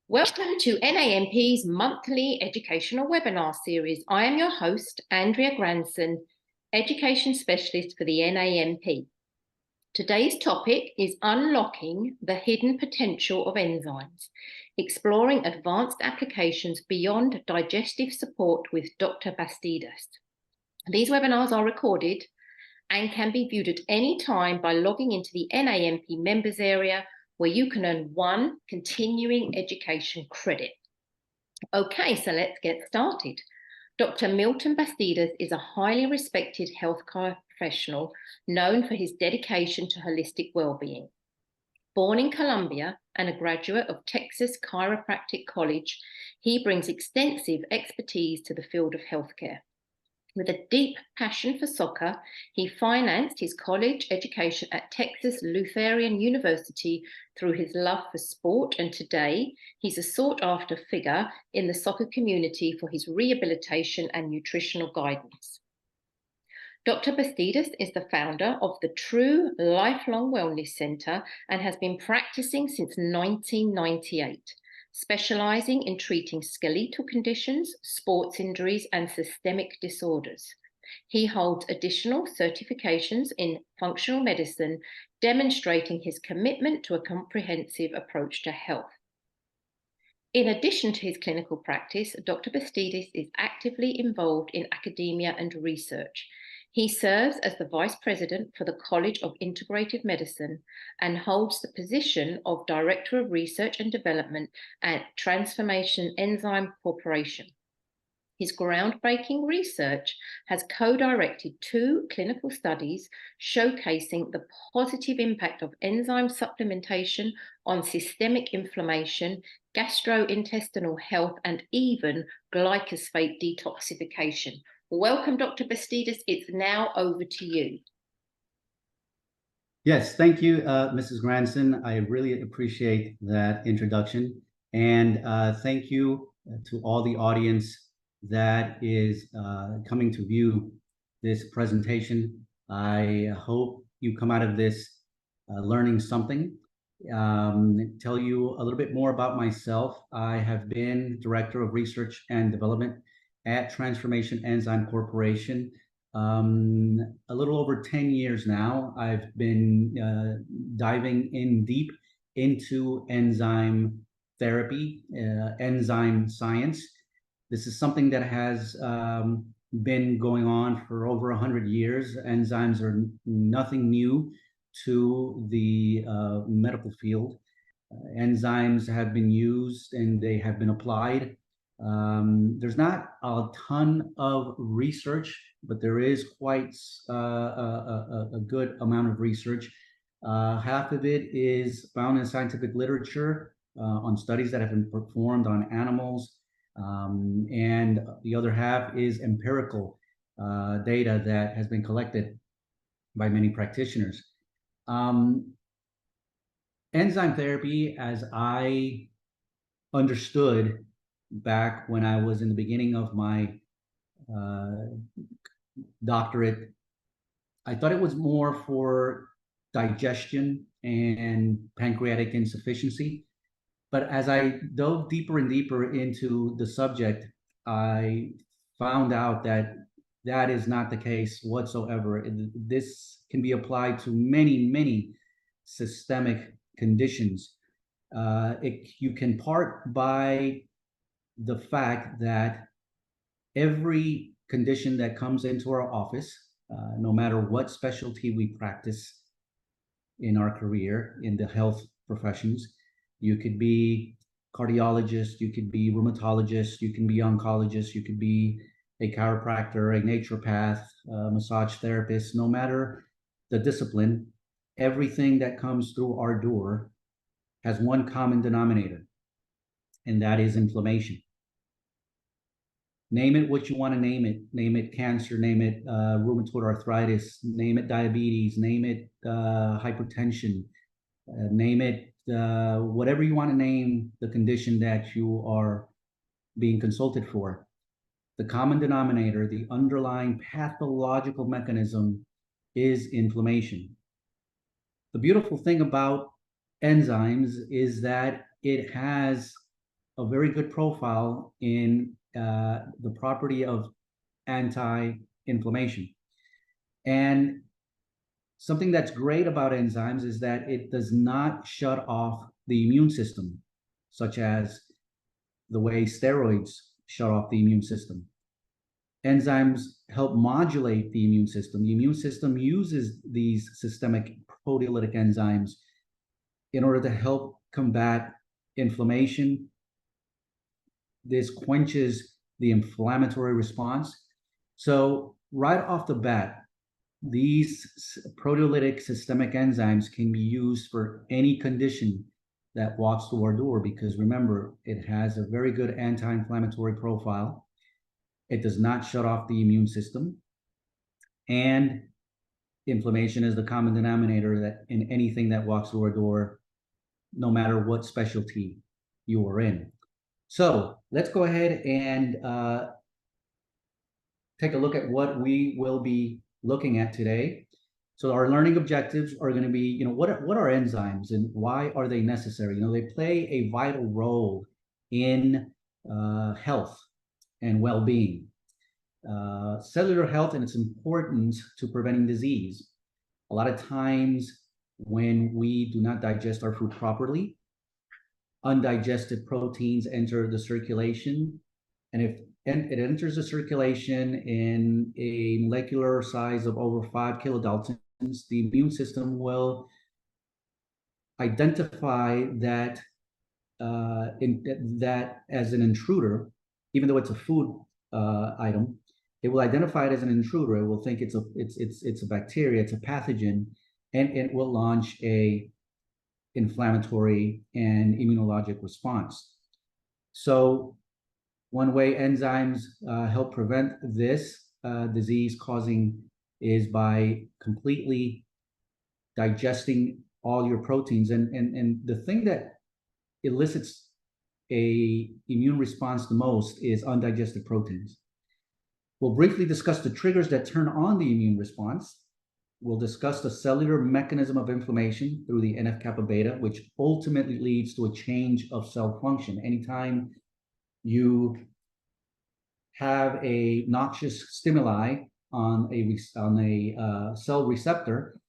Welcome to NANP's monthly educational webinar series. I am your host, Andrea Granson, Education Specialist for the NANP. Today's topic is unlocking the hidden potential of enzymes, exploring advanced applications beyond digestive support with Dr. Bastidas. These webinars are recorded and can be viewed at any time by logging into the NANP members area, where you can earn 1 continuing education credit. Okay, so let's get started. Dr. Milton Bastidas is a highly respected healthcare professional known for his dedication to holistic well-being. Born in Colombia and a graduate of Texas Chiropractic College, he brings extensive expertise to the field of healthcare. With a deep passion for soccer, he financed his college education at Texas Lutheran University through his love for sport, and today he's a sought-after figure in the soccer community for his rehabilitation and nutritional guidance. Dr. Bastidas is the founder of the True Lifelong Wellness Center and has been practicing since 1998. Specializing in treating skeletal conditions, sports injuries, and systemic disorders. He holds additional certifications in functional medicine, demonstrating his commitment to a comprehensive approach to health. In addition to his clinical practice, Dr. Bastidas is actively involved in academia and research. He serves as the Vice President for the College of Integrative Medicine and holds the position of Director of Research and Development at Transformation Enzyme Corporation. His groundbreaking research has co-directed 2 clinical studies showcasing the positive impact of enzyme supplementation on systemic inflammation, gastrointestinal health, and even glyphosate detoxification. Welcome, Dr. Bastidas. It's now over to you. Yes, thank you, Mrs. Granson. I really appreciate that introduction. And thank you to all the audience that is coming to view this presentation. I hope you come out of this learning something. Tell you a little bit more about myself. I have been Director of Research and Development at Transformation Enzyme Corporation. A little over 10 years now. I've been diving in deep into enzyme therapy, enzyme science. This is something that has been going on for over 100 years. Enzymes are nothing new to the medical field. Enzymes have been used and they have been applied. There's not a ton of research, but there is quite a good amount of research. Half of it is found in scientific literature on studies that have been performed on animals, and the other half is empirical data that has been collected by many practitioners. Enzyme therapy, as I understood back when I was in the beginning of my doctorate, I thought it was more for digestion and pancreatic insufficiency. But as I dove deeper and deeper into the subject, I found out that that is not the case whatsoever. This can be applied to many, many systemic conditions. You can part by the fact that every condition that comes into our office, no matter what specialty we practice in our career in the health professions, you could be cardiologist, you could be rheumatologist, you can be oncologist, you could be a chiropractor, a naturopath, a massage therapist. No matter the discipline, everything that comes through our door has one common denominator, and that is inflammation. Name it what you want to name it. Name it cancer, name it rheumatoid arthritis, name it diabetes, name it hypertension, name it whatever you want to name the condition that you are being consulted for. The common denominator, the underlying pathological mechanism, is inflammation. The beautiful thing about enzymes is that it has a very good profile in the property of anti-inflammation. And something that's great about enzymes is that it does not shut off the immune system, such as the way steroids shut off the immune system. Enzymes help modulate the immune system. The immune system uses these systemic proteolytic enzymes in order to help combat inflammation. This quenches the inflammatory response. So right off the bat, these proteolytic systemic enzymes can be used for any condition that walks through our door, because remember, it has a very good anti-inflammatory profile. It does not shut off the immune system. And inflammation is the common denominator that in anything that walks through our door, no matter what specialty you are in. So let's go ahead and take a look at what we will be looking at today. So our learning objectives are going to be, what are enzymes and why are they necessary? They play a vital role in health and well-being, cellular health, and its importance to preventing disease. A lot of times when we do not digest our food properly, undigested proteins enter the circulation, and if it enters the circulation in a molecular size of over 5 kilodaltons, the immune system will identify that that as an intruder. Even though it's a food item, it will identify it as an intruder. It will think it's a bacteria, it's a pathogen, and it will launch a inflammatory and immunologic response. So one way enzymes help prevent this disease causing is by completely digesting all your proteins. And the thing that elicits a immune response the most is undigested proteins. We'll briefly discuss the triggers that turn on the immune response. We'll discuss the cellular mechanism of inflammation through the NF-kappa beta, which ultimately leads to a change of cell function. Anytime you have a noxious stimuli on a cell receptor,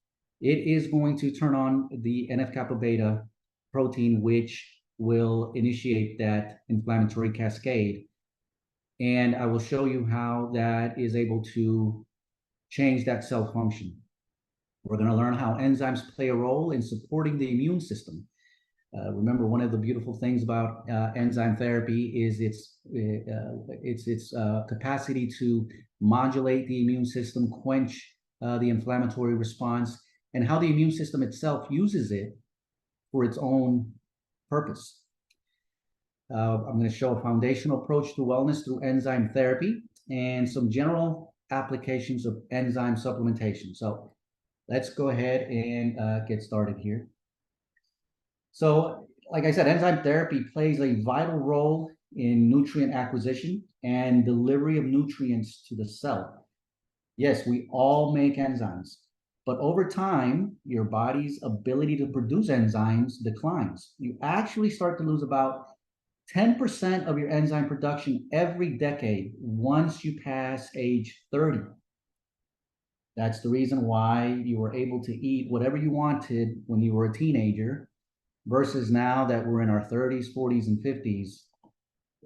it is going to turn on the NF-kappa beta protein, which will initiate that inflammatory cascade. And I will show you how that is able to change that cell function. We're going to learn how enzymes play a role in supporting the immune system. Remember, one of the beautiful things about enzyme therapy is its capacity to modulate the immune system, quench the inflammatory response, and how the immune system itself uses it for its own purpose. I'm going to show a foundational approach to wellness through enzyme therapy and some general applications of enzyme supplementation. So let's go ahead and get started here. So, like I said, enzyme therapy plays a vital role in nutrient acquisition and delivery of nutrients to the cell. Yes, we all make enzymes, but over time, your body's ability to produce enzymes declines. You actually start to lose about 10% of your enzyme production every decade once you pass age 30. That's the reason why you were able to eat whatever you wanted when you were a teenager, versus now that we're in our 30s, 40s, and 50s.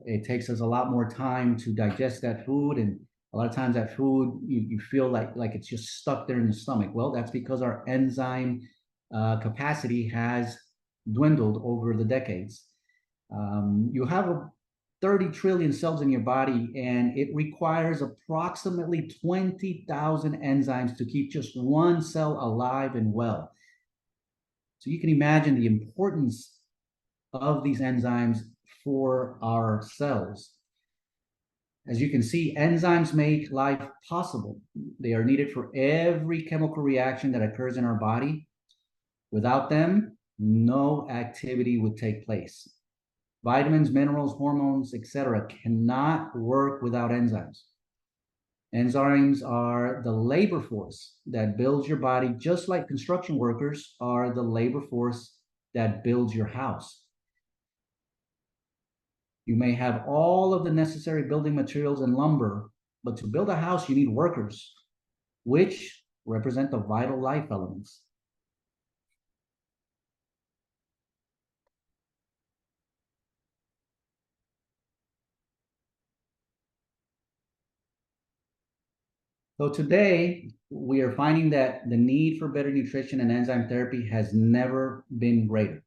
It takes us a lot more time to digest that food, and a lot of times that food, you feel like it's just stuck there in the stomach. Well, that's because our enzyme capacity has dwindled over the decades. You have 30 trillion cells in your body, and it requires approximately 20,000 enzymes to keep just one cell alive and well. So you can imagine the importance of these enzymes for our cells. As you can see, enzymes make life possible. They are needed for every chemical reaction that occurs in our body. Without them, no activity would take place. Vitamins, minerals, hormones, etc. cannot work without enzymes. Enzymes are the labor force that builds your body, just like construction workers are the labor force that builds your house. You may have all of the necessary building materials and lumber, but to build a house, you need workers, which represent the vital life elements. So today, we are finding that the need for better nutrition and enzyme therapy has never been greater.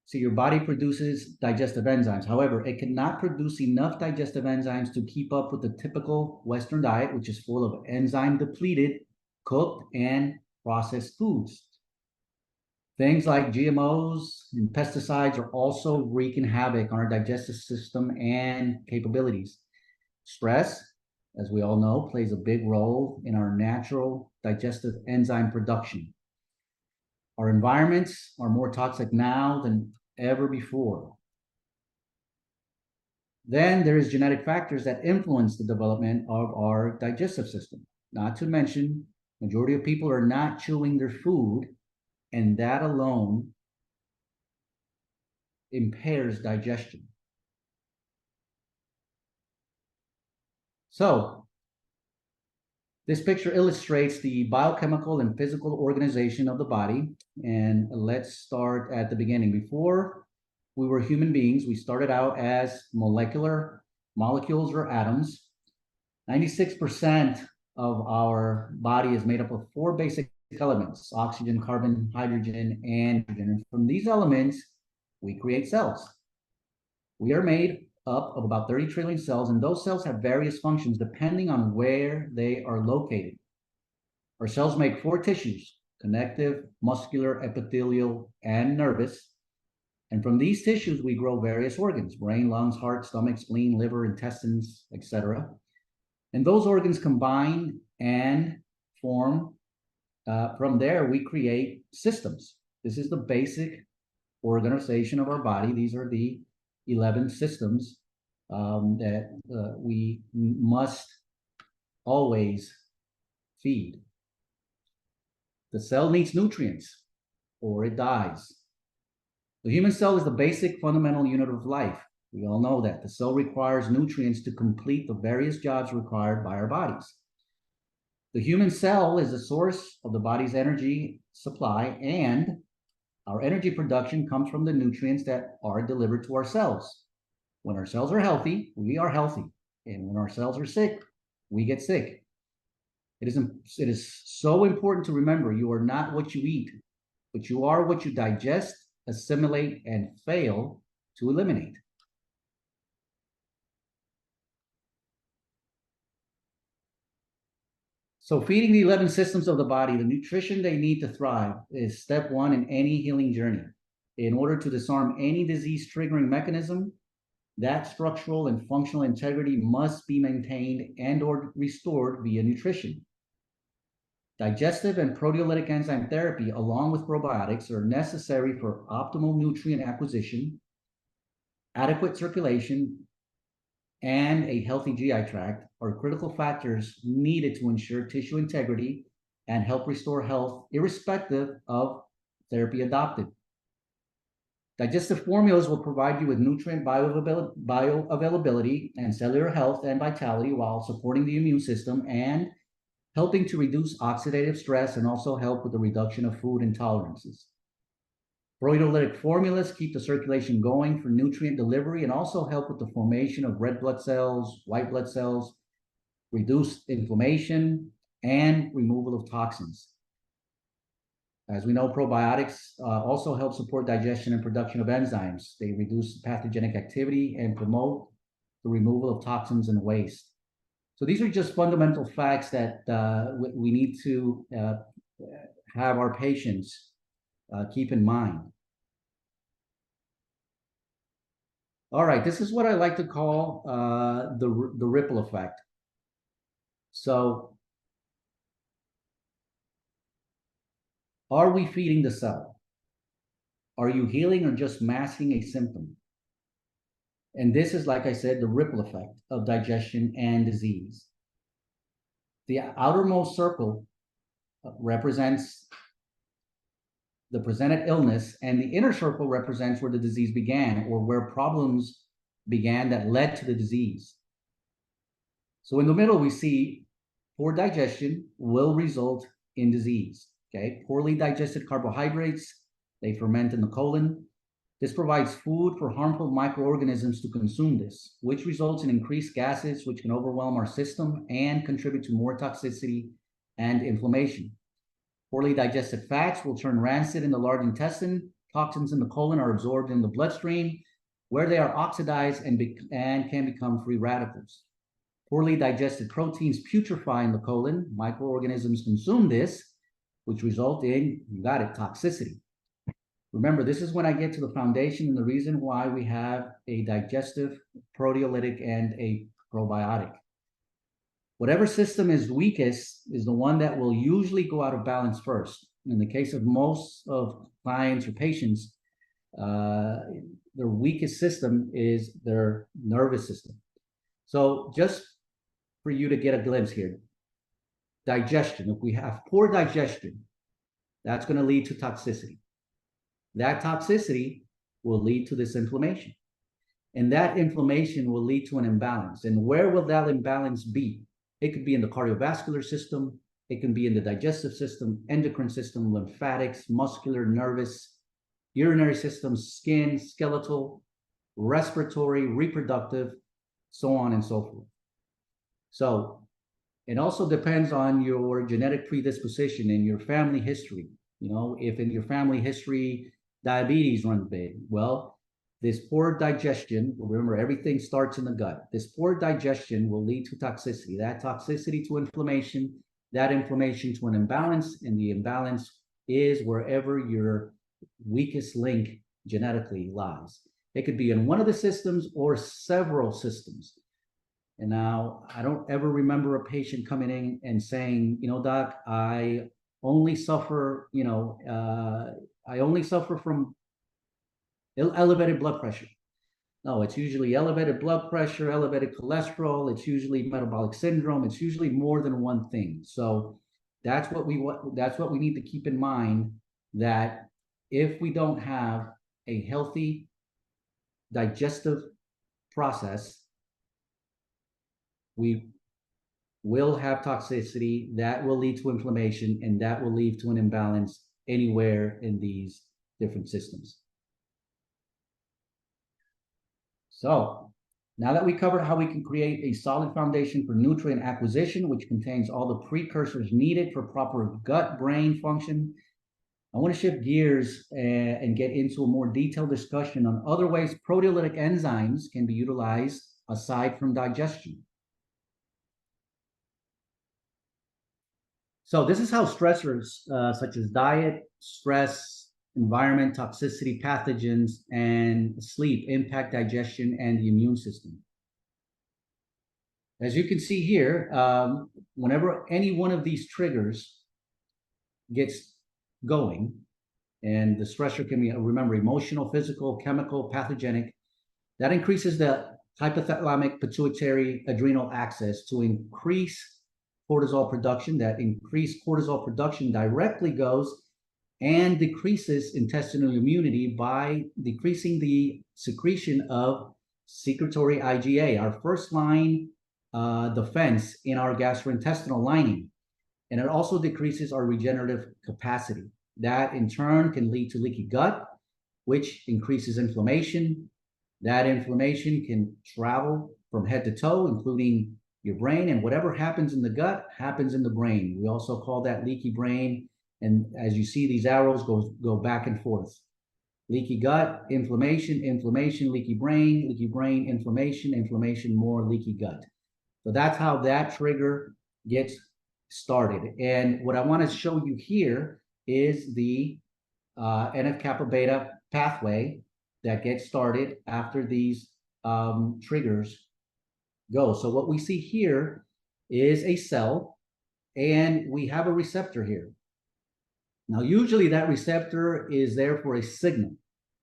So your body produces digestive enzymes. However, it cannot produce enough digestive enzymes to keep up with the typical Western diet, which is full of enzyme-depleted, cooked, and processed foods. Things like GMOs and pesticides are also wreaking havoc on our digestive system and capabilities. Stress, as we all know, plays a big role in our natural digestive enzyme production. Our environments are more toxic now than ever before. Then there is genetic factors that influence the development of our digestive system. Not to mention, majority of people are not chewing their food, and that alone impairs digestion. So, this picture illustrates the biochemical and physical organization of the body. And let's start at the beginning. Before we were human beings, we started out as molecular molecules or atoms. 96% of our body is made up of 4 basic elements: oxygen, carbon, hydrogen, and nitrogen. And from these elements, we create cells. We are made up of about 30 trillion cells, and those cells have various functions depending on where they are located. Our cells make 4 tissues: connective, muscular, epithelial, and nervous. And from these tissues, we grow various organs: brain, lungs, heart, stomach, spleen, liver, intestines, etc. And those organs combine and form, from there, we create systems. This is the basic organization of our body. These are the 11 systems that we must always feed. The cell needs nutrients or it dies. The human cell is the basic fundamental unit of life. We all know that. The cell requires nutrients to complete the various jobs required by our bodies. The human cell is the source of the body's energy supply, and our energy production comes from the nutrients that are delivered to our cells. When our cells are healthy, we are healthy. And when our cells are sick, we get sick. It is so important to remember you are not what you eat, but you are what you digest, assimilate, and fail to eliminate. So feeding the 11 systems of the body the nutrition they need to thrive is step 1 in any healing journey. In order to disarm any disease-triggering mechanism, that structural and functional integrity must be maintained and or restored via nutrition. Digestive and proteolytic enzyme therapy, along with probiotics, are necessary for optimal nutrient acquisition, adequate circulation, and a healthy GI tract are critical factors needed to ensure tissue integrity and help restore health irrespective of therapy adopted. Digestive formulas will provide you with nutrient bioavailability and cellular health and vitality while supporting the immune system and helping to reduce oxidative stress and also help with the reduction of food intolerances. Proteolytic formulas keep the circulation going for nutrient delivery and also help with the formation of red blood cells, white blood cells, reduce inflammation, and removal of toxins. As we know, probiotics also help support digestion and production of enzymes. They reduce pathogenic activity and promote the removal of toxins and waste. So these are just fundamental facts that we need to have our patients keep in mind. All right, this is what I like to call the ripple effect. So, are we feeding the cell? Are you healing or just masking a symptom? And this is, like I said, the ripple effect of digestion and disease. The outermost circle represents the presented illness, and the inner circle represents where the disease began or where problems began that led to the disease. So in the middle, we see poor digestion will result in disease. Okay, poorly digested carbohydrates, they ferment in the colon. This provides food for harmful microorganisms to consume this, which results in increased gases, which can overwhelm our system and contribute to more toxicity and inflammation. Poorly digested fats will turn rancid in the large intestine. Toxins in the colon are absorbed in the bloodstream, where they are oxidized and can become free radicals. Poorly digested proteins putrefy in the colon. Microorganisms consume this, which result in, you got it, toxicity. Remember, this is when I get to the foundation and the reason why we have a digestive, proteolytic, and a probiotic. Whatever system is weakest is the one that will usually go out of balance first. In the case of most of clients or patients, their weakest system is their nervous system. So just for you to get a glimpse here, digestion, if we have poor digestion, that's going to lead to toxicity. That toxicity will lead to this inflammation. And that inflammation will lead to an imbalance. And where will that imbalance be? It could be in the cardiovascular system. It can be in the digestive system, endocrine system, lymphatics, muscular, nervous, urinary system, skin, skeletal, respiratory, reproductive, so on and so forth. So it also depends on your genetic predisposition and your family history. You know, if in your family history, diabetes runs big, well, this poor digestion, remember everything starts in the gut. This poor digestion will lead to toxicity, that toxicity to inflammation, that inflammation to an imbalance, and the imbalance is wherever your weakest link genetically lies. It could be in one of the systems or several systems. And now I don't ever remember a patient coming in and saying, you know, doc, I only suffer, I only suffer from elevated blood pressure. No, it's usually elevated blood pressure, elevated cholesterol. It's usually metabolic syndrome. It's usually more than one thing. So that's what we need to keep in mind, that if we don't have a healthy digestive process, we will have toxicity that will lead to inflammation, and that will lead to an imbalance anywhere in these different systems. So now that we covered how we can create a solid foundation for nutrient acquisition, which contains all the precursors needed for proper gut-brain function, I want to shift gears and get into a more detailed discussion on other ways proteolytic enzymes can be utilized aside from digestion. So this is how stressors such as diet, stress, environment, toxicity, pathogens, and sleep impact digestion and the immune system. As you can see here, whenever any one of these triggers gets going, and the stressor can be, remember, emotional, physical, chemical, pathogenic, that increases the hypothalamic pituitary adrenal axis to increase cortisol production. That increased cortisol production directly goes and decreases intestinal immunity by decreasing the secretion of secretory IgA, our first line defense in our gastrointestinal lining. And it also decreases our regenerative capacity. That in turn can lead to leaky gut, which increases inflammation. That inflammation can travel from head to toe, including your brain, and whatever happens in the gut happens in the brain. We also call that leaky brain. And as you see, these arrows go back and forth. Leaky gut, inflammation, inflammation, leaky brain, inflammation, inflammation, more leaky gut. So that's how that trigger gets started. And what I want to show you here is the NF-kappa beta pathway that gets started after these triggers go. So what we see here is a cell, and we have a receptor here. Now, usually that receptor is there for a signal,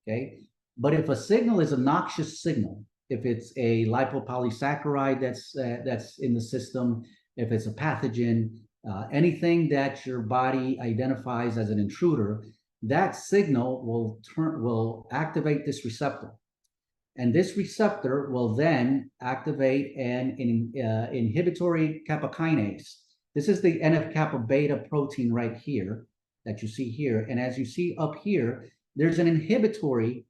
okay? But if a signal is a noxious signal, if it's a lipopolysaccharide that's in the system, if it's a pathogen, anything that your body identifies as an intruder, that signal will activate this receptor. And this receptor will then activate an inhibitory kappa kinase. This is the NF-kappa beta protein right here that you see here. And as you see up here, there's an inhibitory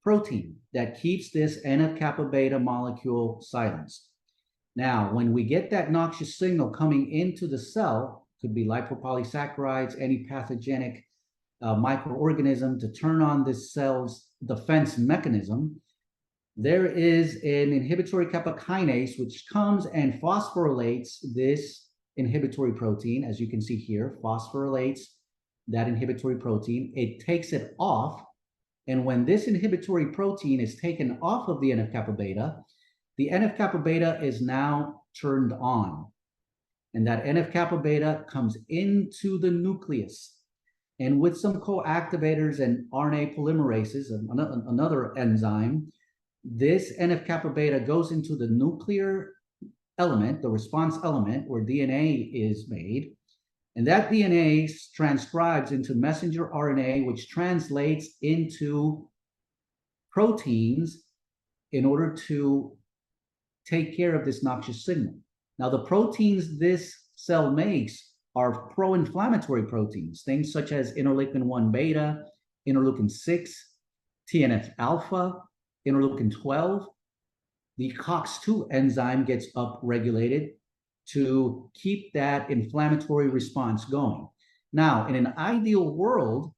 protein that keeps this NF-kappa beta molecule silenced. Now, when we get that noxious signal coming into the cell, could be lipopolysaccharides, any pathogenic microorganism to turn on this cell's defense mechanism, there is an inhibitory kappa kinase which comes and phosphorylates this inhibitory protein, as you can see here, phosphorylates that inhibitory protein. It takes it off, and when this inhibitory protein is taken off of the NF-kappa beta, the NF-kappa beta is now turned on, and that NF-kappa beta comes into the nucleus. And with some co-activators and RNA polymerases, another enzyme, this NF-kappa beta goes into the nuclear element, the response element, where DNA is made. And that DNA transcribes into messenger RNA, which translates into proteins in order to take care of this noxious signal. Now, the proteins this cell makes are pro-inflammatory proteins, things such as interleukin-1 beta, interleukin-6, TNF-alpha, interleukin-12. The COX-2 enzyme gets upregulated to keep that inflammatory response going. Now, in an ideal world,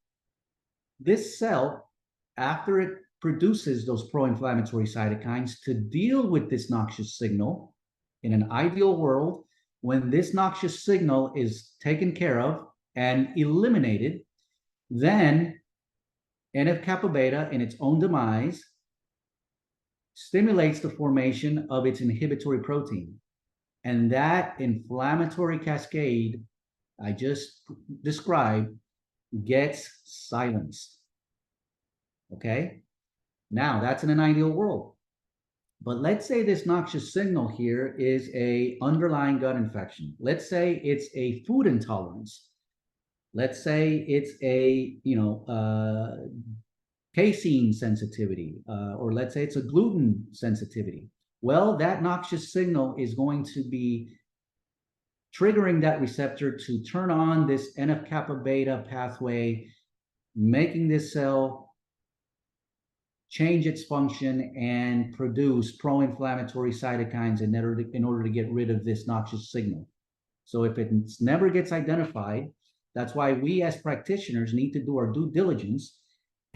this cell, after it produces those pro-inflammatory cytokines to deal with this noxious signal, in an ideal world, when this noxious signal is taken care of and eliminated, then NF-kappa beta, in its own demise, stimulates the formation of its inhibitory protein. And that inflammatory cascade I just described gets silenced. Okay? Now, that's in an ideal world. But let's say this noxious signal here is an underlying gut infection. Let's say it's a food intolerance. Let's say it's a, casein sensitivity, or let's say it's a gluten sensitivity. Well, that noxious signal is going to be triggering that receptor to turn on this NF-kappa beta pathway, making this cell change its function and produce pro-inflammatory cytokines in order to get rid of this noxious signal. So if it never gets identified, that's why we as practitioners need to do our due diligence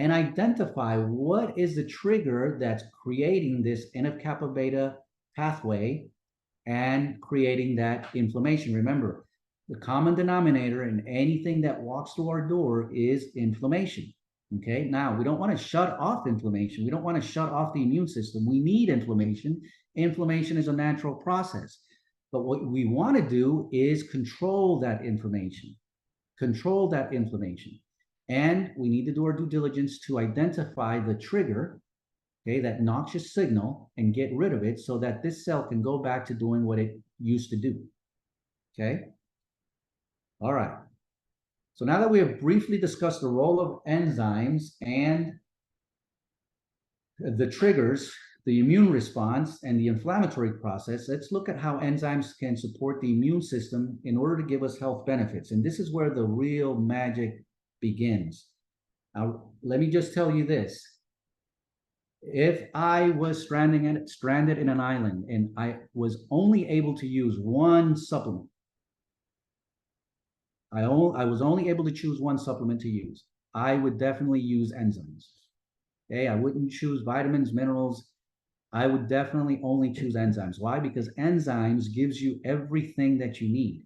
and identify what is the trigger that's creating this NF-kappa beta pathway and creating that inflammation. Remember, the common denominator in anything that walks through our door is inflammation. Okay, now we don't want to shut off inflammation. We don't want to shut off the immune system. We need inflammation. Inflammation is a natural process. But what we want to do is control that inflammation. Control that inflammation. And we need to do our due diligence to identify the trigger, okay, that noxious signal, and get rid of it so that this cell can go back to doing what it used to do. Okay? All right. So now that we have briefly discussed the role of enzymes and the triggers, the immune response, and the inflammatory process, let's look at how enzymes can support the immune system in order to give us health benefits. And this is where the real magic begins. Now, let me just tell you this. If I was stranded in an island and I was only able to use one supplement, I was only able to choose one supplement to use, I would definitely use enzymes. Okay, I wouldn't choose vitamins, minerals. I would definitely only choose enzymes. Why? Because enzymes gives you everything that you need.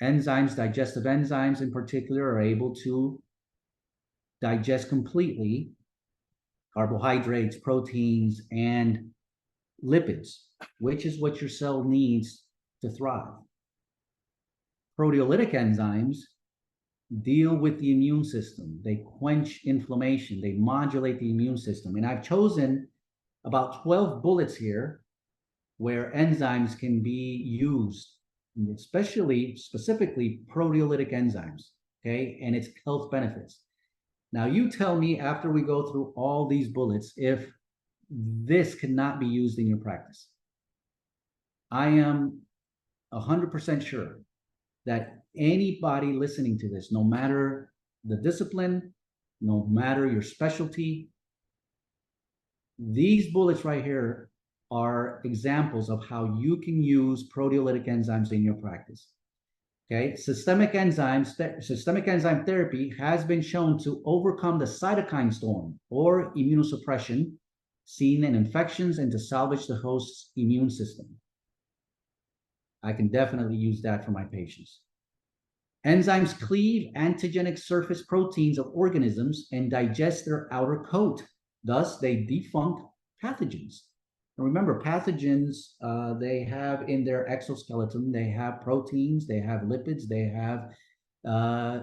Enzymes, digestive enzymes in particular, are able to digest completely carbohydrates, proteins, and lipids, which is what your cell needs to thrive. Proteolytic enzymes deal with the immune system. They quench inflammation. They modulate the immune system. And I've chosen about 12 bullets here where enzymes can be used, specifically proteolytic enzymes, okay, and its health benefits. Now, you tell me after we go through all these bullets if this cannot be used in your practice. I am 100% sure that anybody listening to this, no matter the discipline, no matter your specialty, these bullets right here are examples of how you can use proteolytic enzymes in your practice. Okay, systemic enzyme therapy has been shown to overcome the cytokine storm or immunosuppression seen in infections and to salvage the host's immune system. I can definitely use that for my patients. Enzymes cleave antigenic surface proteins of organisms and digest their outer coat. Thus, they defunct pathogens. And remember, pathogens, they have in their exoskeleton, they have proteins, they have lipids, they have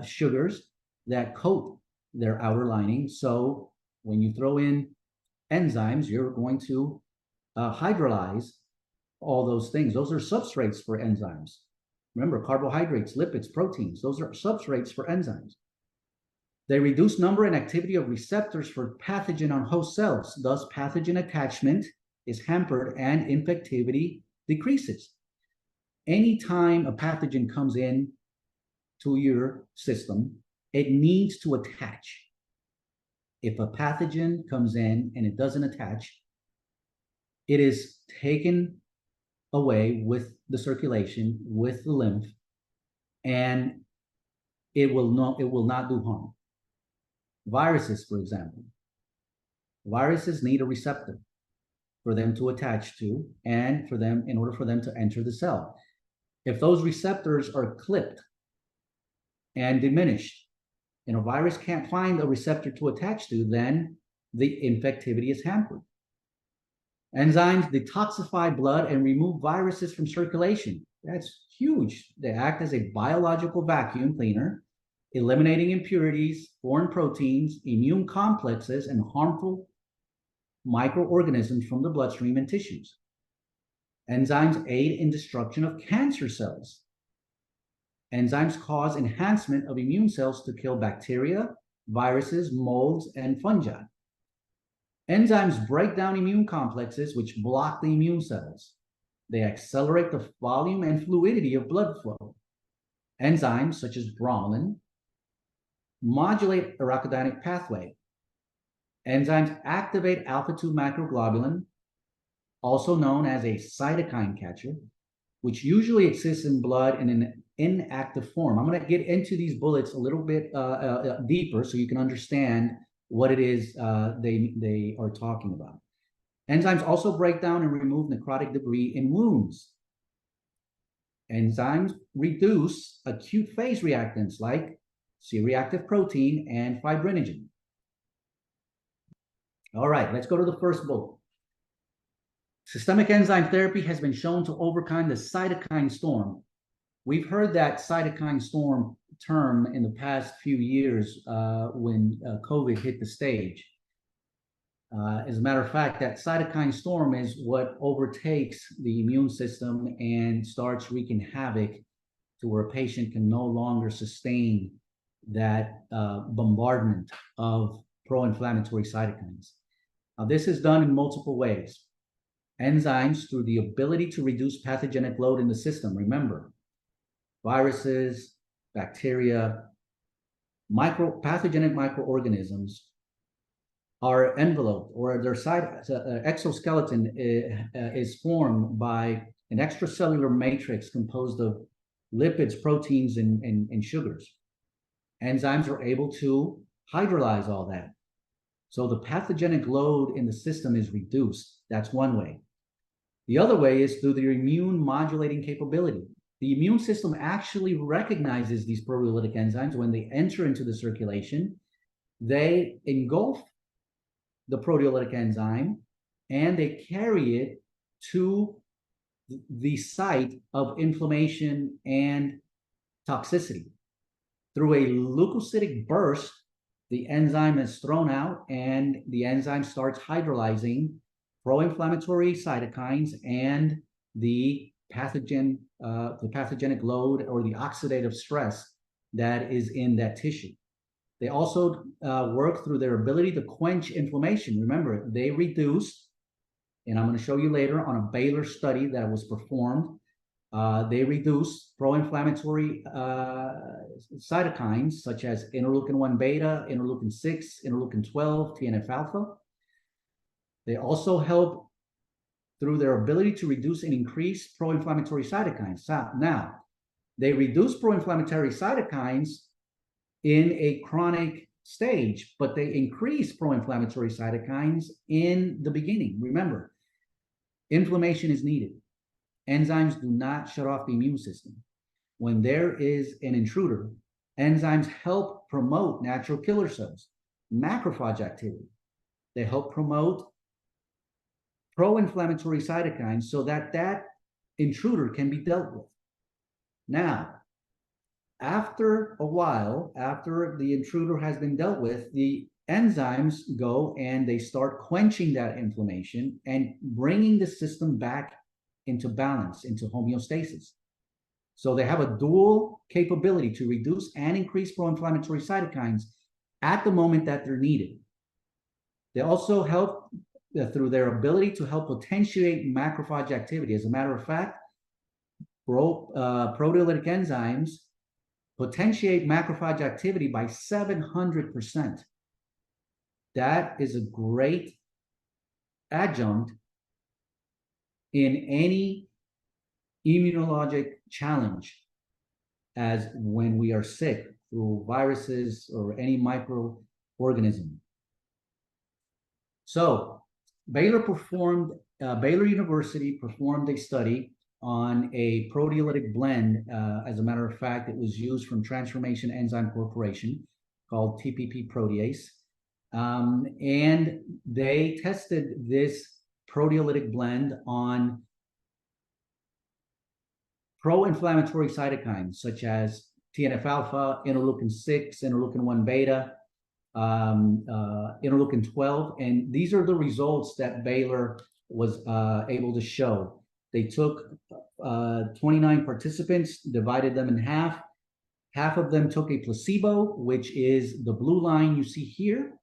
sugars that coat their outer lining. So when you throw in enzymes, you're going to hydrolyze all those things. Those are substrates for enzymes. Remember, carbohydrates, lipids, proteins, those are substrates for enzymes. They reduce number and activity of receptors for pathogen on host cells. Thus, pathogen attachment is hampered and infectivity decreases. Anytime a pathogen comes in to your system, it needs to attach. If a pathogen comes in and it doesn't attach, it is taken away with the circulation, with the lymph, and it will not do harm. Viruses, for example. Viruses need a receptor for them to attach to and in order for them to enter the cell. If those receptors are clipped and diminished, and a virus can't find a receptor to attach to, then the infectivity is hampered. Enzymes detoxify blood and remove viruses from circulation. That's huge. They act as a biological vacuum cleaner, eliminating impurities, foreign proteins, immune complexes, and harmful microorganisms from the bloodstream and tissues. Enzymes aid in destruction of cancer cells. Enzymes cause enhancement of immune cells to kill bacteria, viruses, molds, and fungi. Enzymes break down immune complexes which block the immune cells. They accelerate the volume and fluidity of blood flow. Enzymes such as bromelain modulate arachidonic pathway. Enzymes activate alpha-2 macroglobulin, also known as a cytokine catcher, which usually exists in blood in an inactive form. I'm going to get into these bullets a little bit deeper so you can understand what it is they are talking about. Enzymes also break down and remove necrotic debris in wounds. Enzymes reduce acute phase reactants like C-reactive protein and fibrinogen. All right, let's go to the first bullet. Systemic enzyme therapy has been shown to overcome the cytokine storm. We've heard that cytokine storm term in the past few years when COVID hit the stage. As a matter of fact, that cytokine storm is what overtakes the immune system and starts wreaking havoc to where a patient can no longer sustain that bombardment of pro-inflammatory cytokines. This is done in multiple ways. Enzymes through the ability to reduce pathogenic load in the system. Remember, viruses, bacteria, pathogenic microorganisms are enveloped, or their exoskeleton is formed by an extracellular matrix composed of lipids, proteins, and sugars. Enzymes are able to hydrolyze all that. So the pathogenic load in the system is reduced. That's one way. The other way is through their immune modulating capability. The immune system actually recognizes these proteolytic enzymes when they enter into the circulation. They engulf the proteolytic enzyme and they carry it to the site of inflammation and toxicity. Through a leukocytic burst, the enzyme is thrown out and the enzyme starts hydrolyzing pro-inflammatory cytokines and the pathogenic load or the oxidative stress that is in that tissue. They also work through their ability to quench inflammation. Remember, they reduce, and I'm going to show you later on a Baylor study that was performed, they reduce pro-inflammatory cytokines such as interleukin-1 beta, interleukin-6, interleukin-12, TNF-alpha. They also help through their ability to reduce and increase pro-inflammatory cytokines. Now, they reduce pro-inflammatory cytokines in a chronic stage, but they increase pro-inflammatory cytokines in the beginning. Remember, inflammation is needed. Enzymes do not shut off the immune system. When there is an intruder, enzymes help promote natural killer cells, macrophage activity. They help promote pro-inflammatory cytokines so that that intruder can be dealt with. Now, after a while, after the intruder has been dealt with, the enzymes go and they start quenching that inflammation and bringing the system back into balance, into homeostasis. So they have a dual capability to reduce and increase pro-inflammatory cytokines at the moment that they're needed. They also help through their ability to help potentiate macrophage activity. As a matter of fact, proteolytic enzymes potentiate macrophage activity by 700%. That is a great adjunct in any immunologic challenge, as when we are sick through viruses or any microorganism. So Baylor University performed a study on a proteolytic blend. As a matter of fact, it was used from Transformation Enzyme Corporation called TPP protease. And they tested this proteolytic blend on pro-inflammatory cytokines such as TNF-alpha, interleukin-6, interleukin-1 beta, interleukin-12. And these are the results that Baylor was able to show. They took 29 participants, divided them in half. Half of them took a placebo, which is the blue line you see here.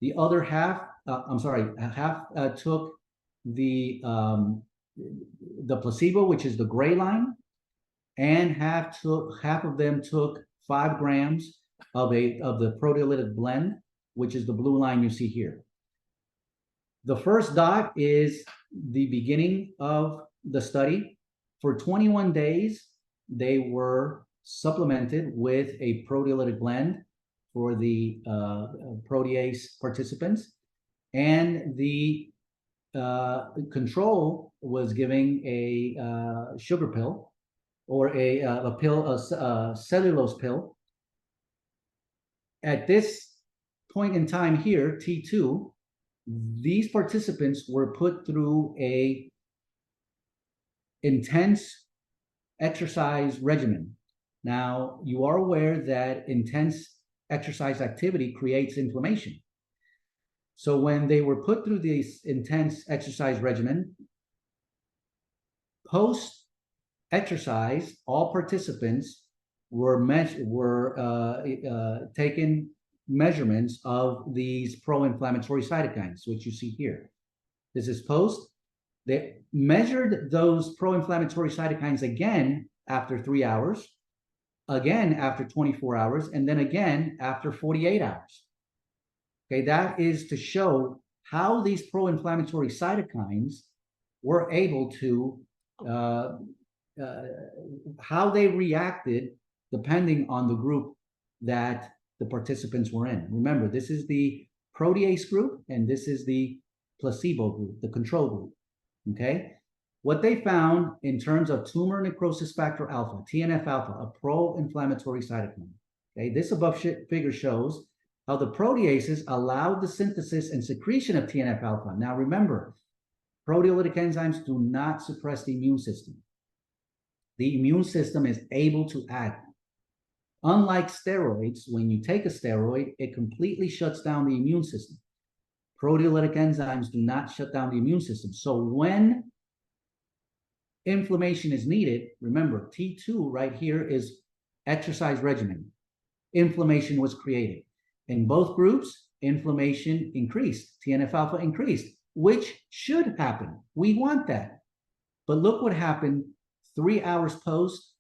The other half, half took the placebo, which is the gray line, and half of them took 5 grams of the proteolytic blend, which is the blue line you see here. The first dot is the beginning of the study. For 21 days, they were supplemented with a proteolytic blend for the protease participants, and the control was giving a sugar pill or a cellulose pill. At this point in time here, T2, these participants were put through a intense exercise regimen. Now, you are aware that intense exercise activity creates inflammation. So when they were put through this intense exercise regimen, post-exercise, all participants were taken measurements of these pro-inflammatory cytokines, which you see here. This is post. They measured those pro-inflammatory cytokines again after 3 hours, again after 24 hours, and then again after 48 hours. Okay, that is to show how these pro-inflammatory cytokines were able to, how they reacted depending on the group that the participants were in. Remember, this is the protease group, and this is the placebo group, the control group. Okay, what they found in terms of tumor necrosis factor alpha, TNF-alpha, a pro-inflammatory cytokine. Okay, this above figure shows how the proteases allowed the synthesis and secretion of TNF-alpha. Now remember, proteolytic enzymes do not suppress the immune system. The immune system is able to act. Unlike steroids, when you take a steroid, it completely shuts down the immune system. Proteolytic enzymes do not shut down the immune system. So when inflammation is needed, remember, T2 right here is exercise regimen. Inflammation was created. In both groups, inflammation increased, TNF-alpha increased, which should happen. We want that. But look what happened 3 hours post,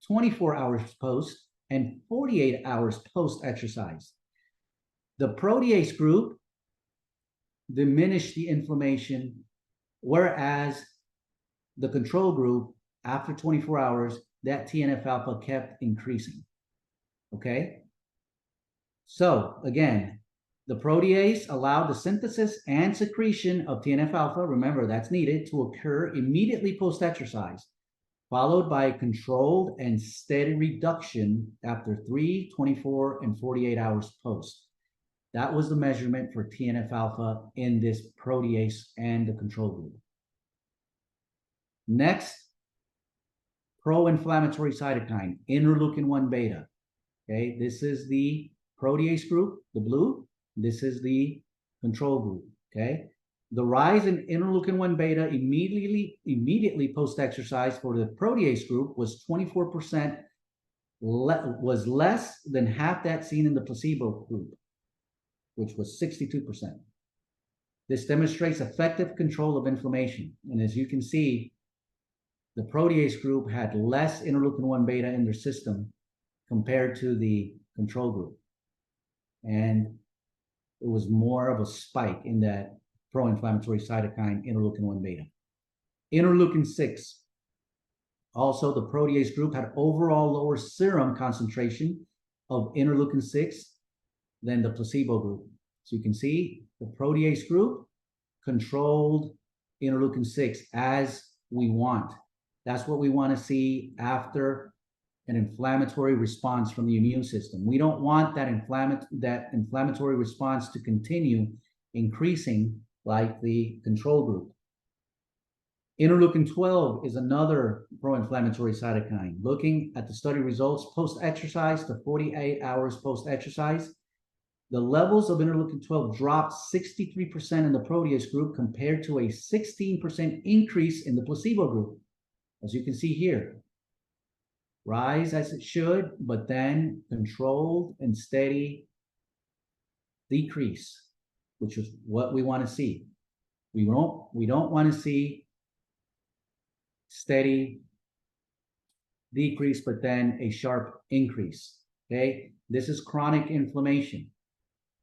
24 hours post, and 48 hours post-exercise. The protease group diminished the inflammation, whereas the control group, after 24 hours, that TNF-alpha kept increasing, okay? So again, the protease allowed the synthesis and secretion of TNF-alpha, remember that's needed, to occur immediately post-exercise, followed by controlled and steady reduction after 3, 24, and 48 hours post. That was the measurement for TNF-alpha in this protease and the control group. Next, pro-inflammatory cytokine, interleukin-1 beta. Okay, this is the protease group, the blue. This is the control group, okay? The rise in interleukin-1 beta immediately post-exercise for the protease group was 24%, was less than half that seen in the placebo group, which was 62%. This demonstrates effective control of inflammation. And as you can see, the protease group had less interleukin-1 beta in their system compared to the control group. And it was more of a spike in that pro-inflammatory cytokine interleukin-1 beta. Interleukin-6. Also, the protease group had overall lower serum concentration of interleukin-6 than the placebo group. So you can see the protease group controlled interleukin-6 as we want. That's what we want to see after an inflammatory response from the immune system. We don't want that inflammatory response to continue increasing like the control group. Interleukin-12 is another pro-inflammatory cytokine. Looking at the study results post-exercise to 48 hours post-exercise, the levels of interleukin-12 dropped 63% in the protease group compared to a 16% increase in the placebo group. As you can see here, rise as it should, but then controlled and steady decrease, which is what we want to see. We don't want to see steady decrease, but then a sharp increase, okay? This is chronic inflammation.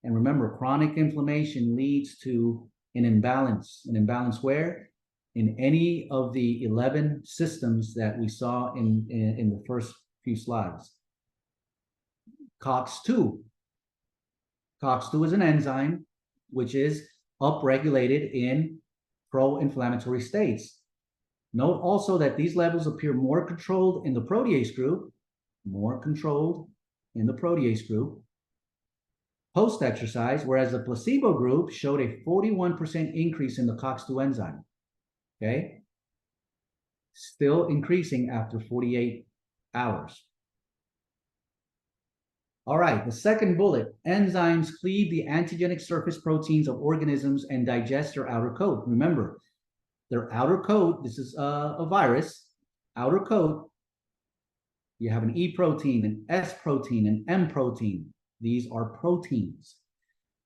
And remember, chronic inflammation leads to an imbalance. An imbalance where? In any of the 11 systems that we saw in the first few slides. COX-2. COX-2 is an enzyme which is upregulated in pro-inflammatory states. Note also that these levels appear more controlled in the protease group, post-exercise, whereas the placebo group showed a 41% increase in the COX-2 enzyme. Okay, still increasing after 48 hours. All right, the second bullet, enzymes cleave the antigenic surface proteins of organisms and digest their outer coat. Remember, their outer coat, this is a virus, outer coat, you have an E protein, an S protein, an M protein. These are proteins.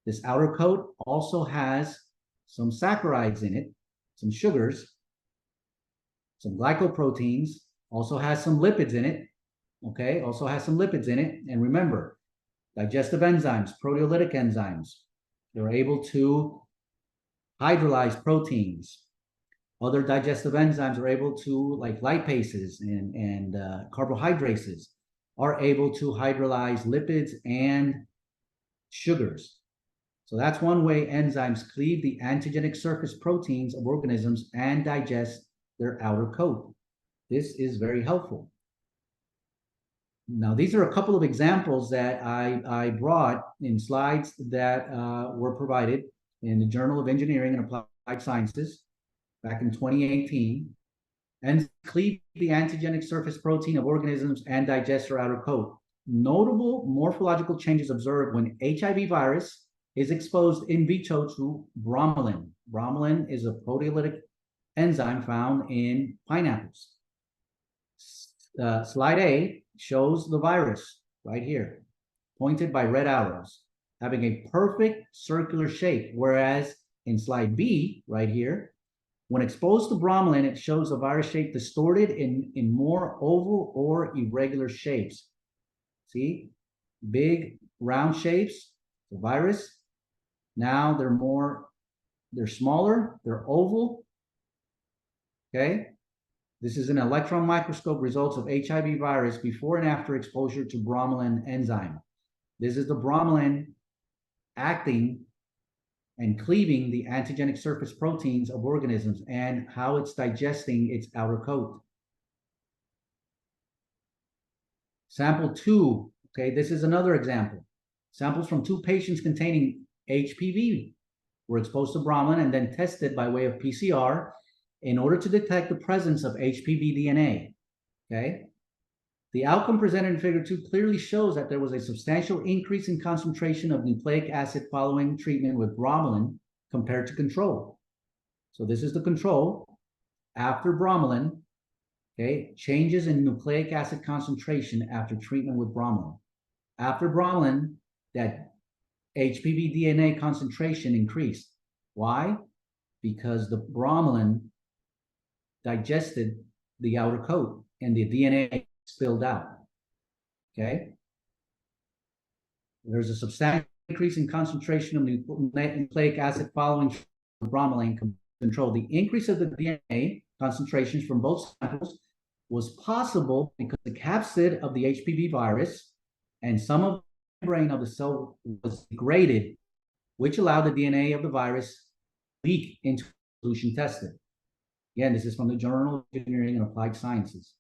This outer coat also has some saccharides in it, some sugars, some glycoproteins, also has some lipids in it, okay? Also has some lipids in it. And remember, digestive enzymes, proteolytic enzymes, they're able to hydrolyze proteins. Other digestive enzymes are able to, like lipases and carbohydrates, are able to hydrolyze lipids and sugars. So that's one way enzymes cleave the antigenic surface proteins of organisms and digest their outer coat. This is very helpful. Now, these are a couple of examples that I brought in slides that were provided in the Journal of Engineering and Applied Sciences back in 2018. And cleave the antigenic surface protein of organisms and digest their outer coat. Notable morphological changes observed when HIV virus is exposed in vitro to bromelain. Bromelain is a proteolytic enzyme found in pineapples. Slide A shows the virus right here, pointed by red arrows. having a perfect circular shape, whereas in slide B, right here, when exposed to bromelain, it shows the virus shape distorted in more oval or irregular shapes. See, big round shapes, the virus. Now they're smaller, they're oval. Okay. This is an electron microscope results of HIV virus before and after exposure to bromelain enzyme. This is the bromelain acting and cleaving the antigenic surface proteins of organisms and how it's digesting its outer coat. Sample 2, okay, this is another example. Samples from 2 patients containing HPV were exposed to bromelain and then tested by way of PCR in order to detect the presence of HPV DNA, okay? The outcome presented in figure 2 clearly shows that there was a substantial increase in concentration of nucleic acid following treatment with bromelain compared to control. So this is the control after bromelain, okay? Changes in nucleic acid concentration after treatment with bromelain. After bromelain, that HPV DNA concentration increased. Why? Because the bromelain digested the outer coat and the DNA spilled out. Okay. There's a substantial increase in concentration of nucleic acid following bromelain control. The increase of the DNA concentrations from both samples was possible because the capsid of the HPV virus and some of the membrane of the cell was degraded, which allowed the DNA of the virus leak into solution tested. Again, this is from the Journal of Engineering and Applied Sciences.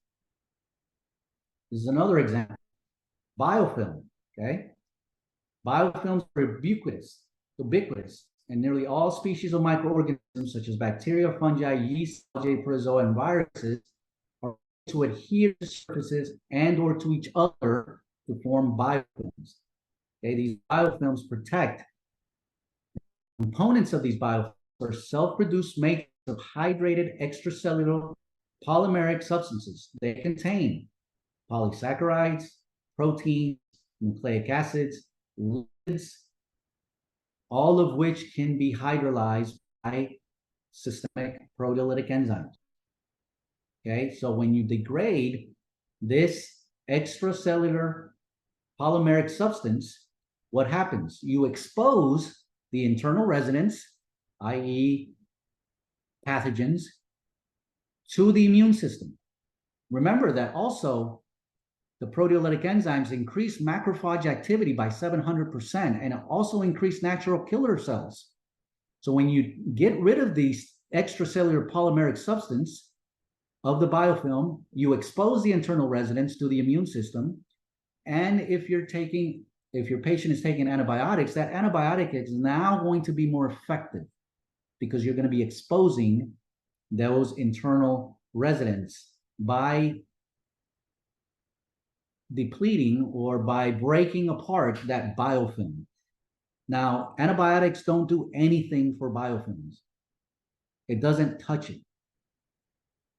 This is another example. Biofilm, okay? Biofilms are ubiquitous, and nearly all species of microorganisms, such as bacteria, fungi, yeast, algae, protozoa, and viruses, are to adhere to surfaces and or to each other to form biofilms. Okay, these biofilms protect. Components of these biofilms are self-produced matrix of hydrated extracellular polymeric substances. They contain polysaccharides, proteins, nucleic acids, lipids, all of which can be hydrolyzed by systemic proteolytic enzymes. Okay, so when you degrade this extracellular polymeric substance, what happens? You expose the internal residents, i.e., pathogens, to the immune system. Remember that also the proteolytic enzymes increase macrophage activity by 700% and also increase natural killer cells. So when you get rid of these extracellular polymeric substance of the biofilm, you expose the internal residents to the immune system. And if your patient is taking antibiotics, that antibiotic is now going to be more effective because you're going to be exposing those internal residents by depleting or by breaking apart that biofilm. Now, antibiotics don't do anything for biofilms. It doesn't touch it.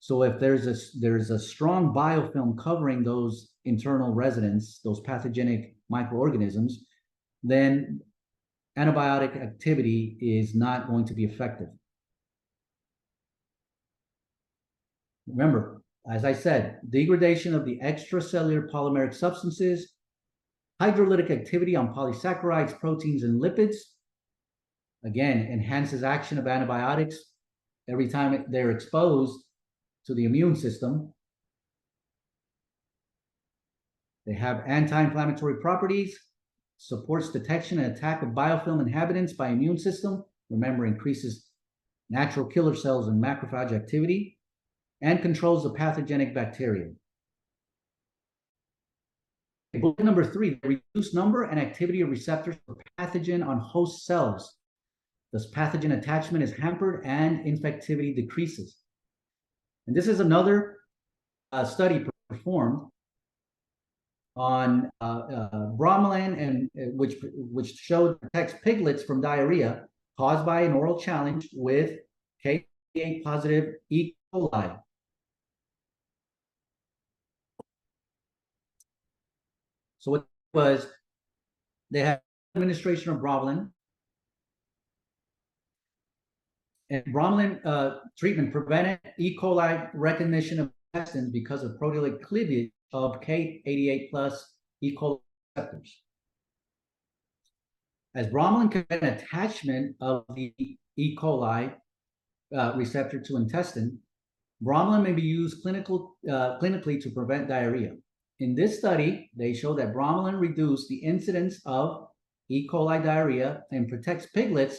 So if there's a strong biofilm covering those internal residents, those pathogenic microorganisms, then antibiotic activity is not going to be effective. Remember, as I said, degradation of the extracellular polymeric substances, hydrolytic activity on polysaccharides, proteins, and lipids, again, enhances action of antibiotics every time they're exposed to the immune system. They have anti-inflammatory properties, supports detection and attack of biofilm inhabitants by immune system. Remember, increases natural killer cells and macrophage activity, and controls the pathogenic bacteria. Bullet number 3, the reduced number and activity of receptors for pathogen on host cells. Thus, pathogen attachment is hampered and infectivity decreases. And this is another study performed on bromelain, and which showed protects piglets from diarrhea caused by an oral challenge with K8 positive E. coli. So what was, they had administration of bromelain. And bromelain treatment prevented E. coli recognition of intestines because of proteolytic cleavage of K88 plus E. coli receptors. As bromelain can prevent attachment of the E. coli receptor to intestine, bromelain may be used clinically to prevent diarrhea. In this study, they show that bromelain reduced the incidence of E. coli diarrhea and protects piglets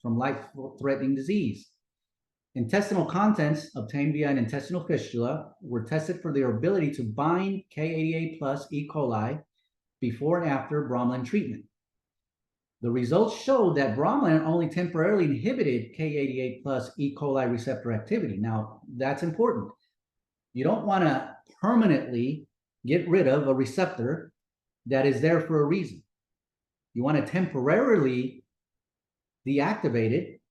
from life-threatening disease. Intestinal contents obtained via an intestinal fistula were tested for their ability to bind K88 plus E. coli before and after bromelain treatment. The results showed that bromelain only temporarily inhibited K88 plus E. coli receptor activity. Now, that's important. You don't want to permanently get rid of a receptor that is there for a reason. You want to temporarily deactivate it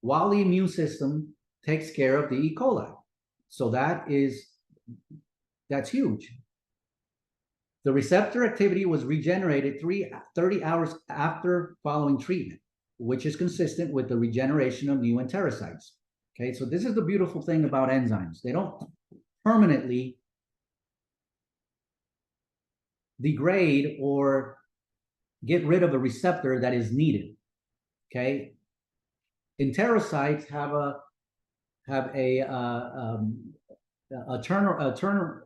while the immune system takes care of the E. coli. So that's huge. The receptor activity was regenerated 30 hours after following treatment, which is consistent with the regeneration of new enterocytes. Okay, so this is the beautiful thing about enzymes. They don't permanently degrade or get rid of a receptor that is needed. Okay, enterocytes have a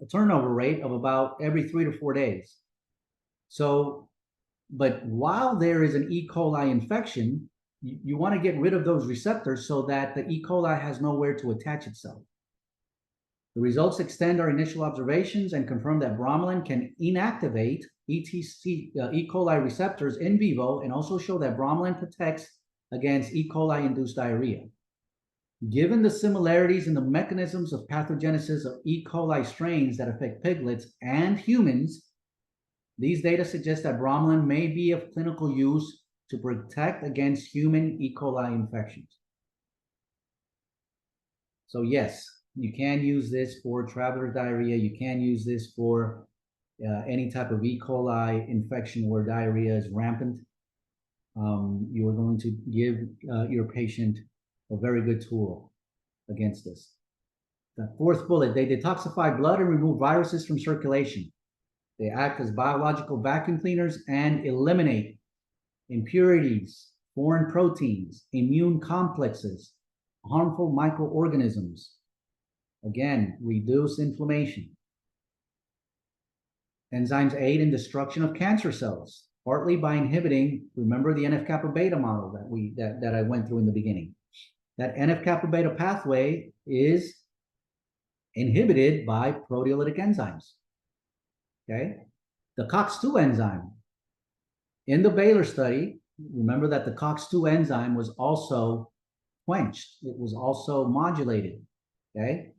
turnover rate of about every 3 to 4 days. So, but while there is an E. coli infection, you want to get rid of those receptors so that the E. coli has nowhere to attach itself. The results extend our initial observations and confirm that bromelain can inactivate E. coli receptors in vivo, and also show that bromelain protects against E. coli-induced diarrhea. Given the similarities in the mechanisms of pathogenesis of E. coli strains that affect piglets and humans, these data suggest that bromelain may be of clinical use to protect against human E. coli infections. So yes, you can use this for traveler's diarrhea. You can use this for any type of E. coli infection where diarrhea is rampant. You are going to give your patient a very good tool against this. The fourth bullet, they detoxify blood and remove viruses from circulation. They act as biological vacuum cleaners and eliminate impurities, foreign proteins, immune complexes, harmful microorganisms. Again, reduce inflammation. Enzymes aid in destruction of cancer cells, partly by inhibiting, remember the NF-kappa beta model that I went through in the beginning. That NF-kappa beta pathway is inhibited by proteolytic enzymes. Okay? The COX-2 enzyme. In the Baylor study, remember that the COX-2 enzyme was also quenched. It was also modulated. Okay?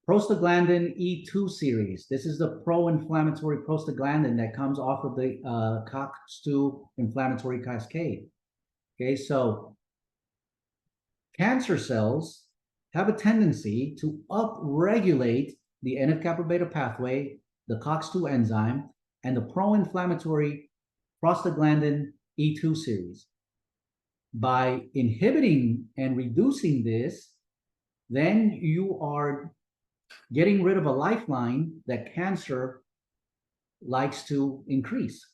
Prostaglandin E2 series. This is the pro-inflammatory prostaglandin that comes off of the COX-2 inflammatory cascade. Okay, so cancer cells have a tendency to upregulate the NF-kappa beta pathway, the COX-2 enzyme, and the pro-inflammatory prostaglandin E2 series. By inhibiting and reducing this, then you are getting rid of a lifeline that cancer likes to increase.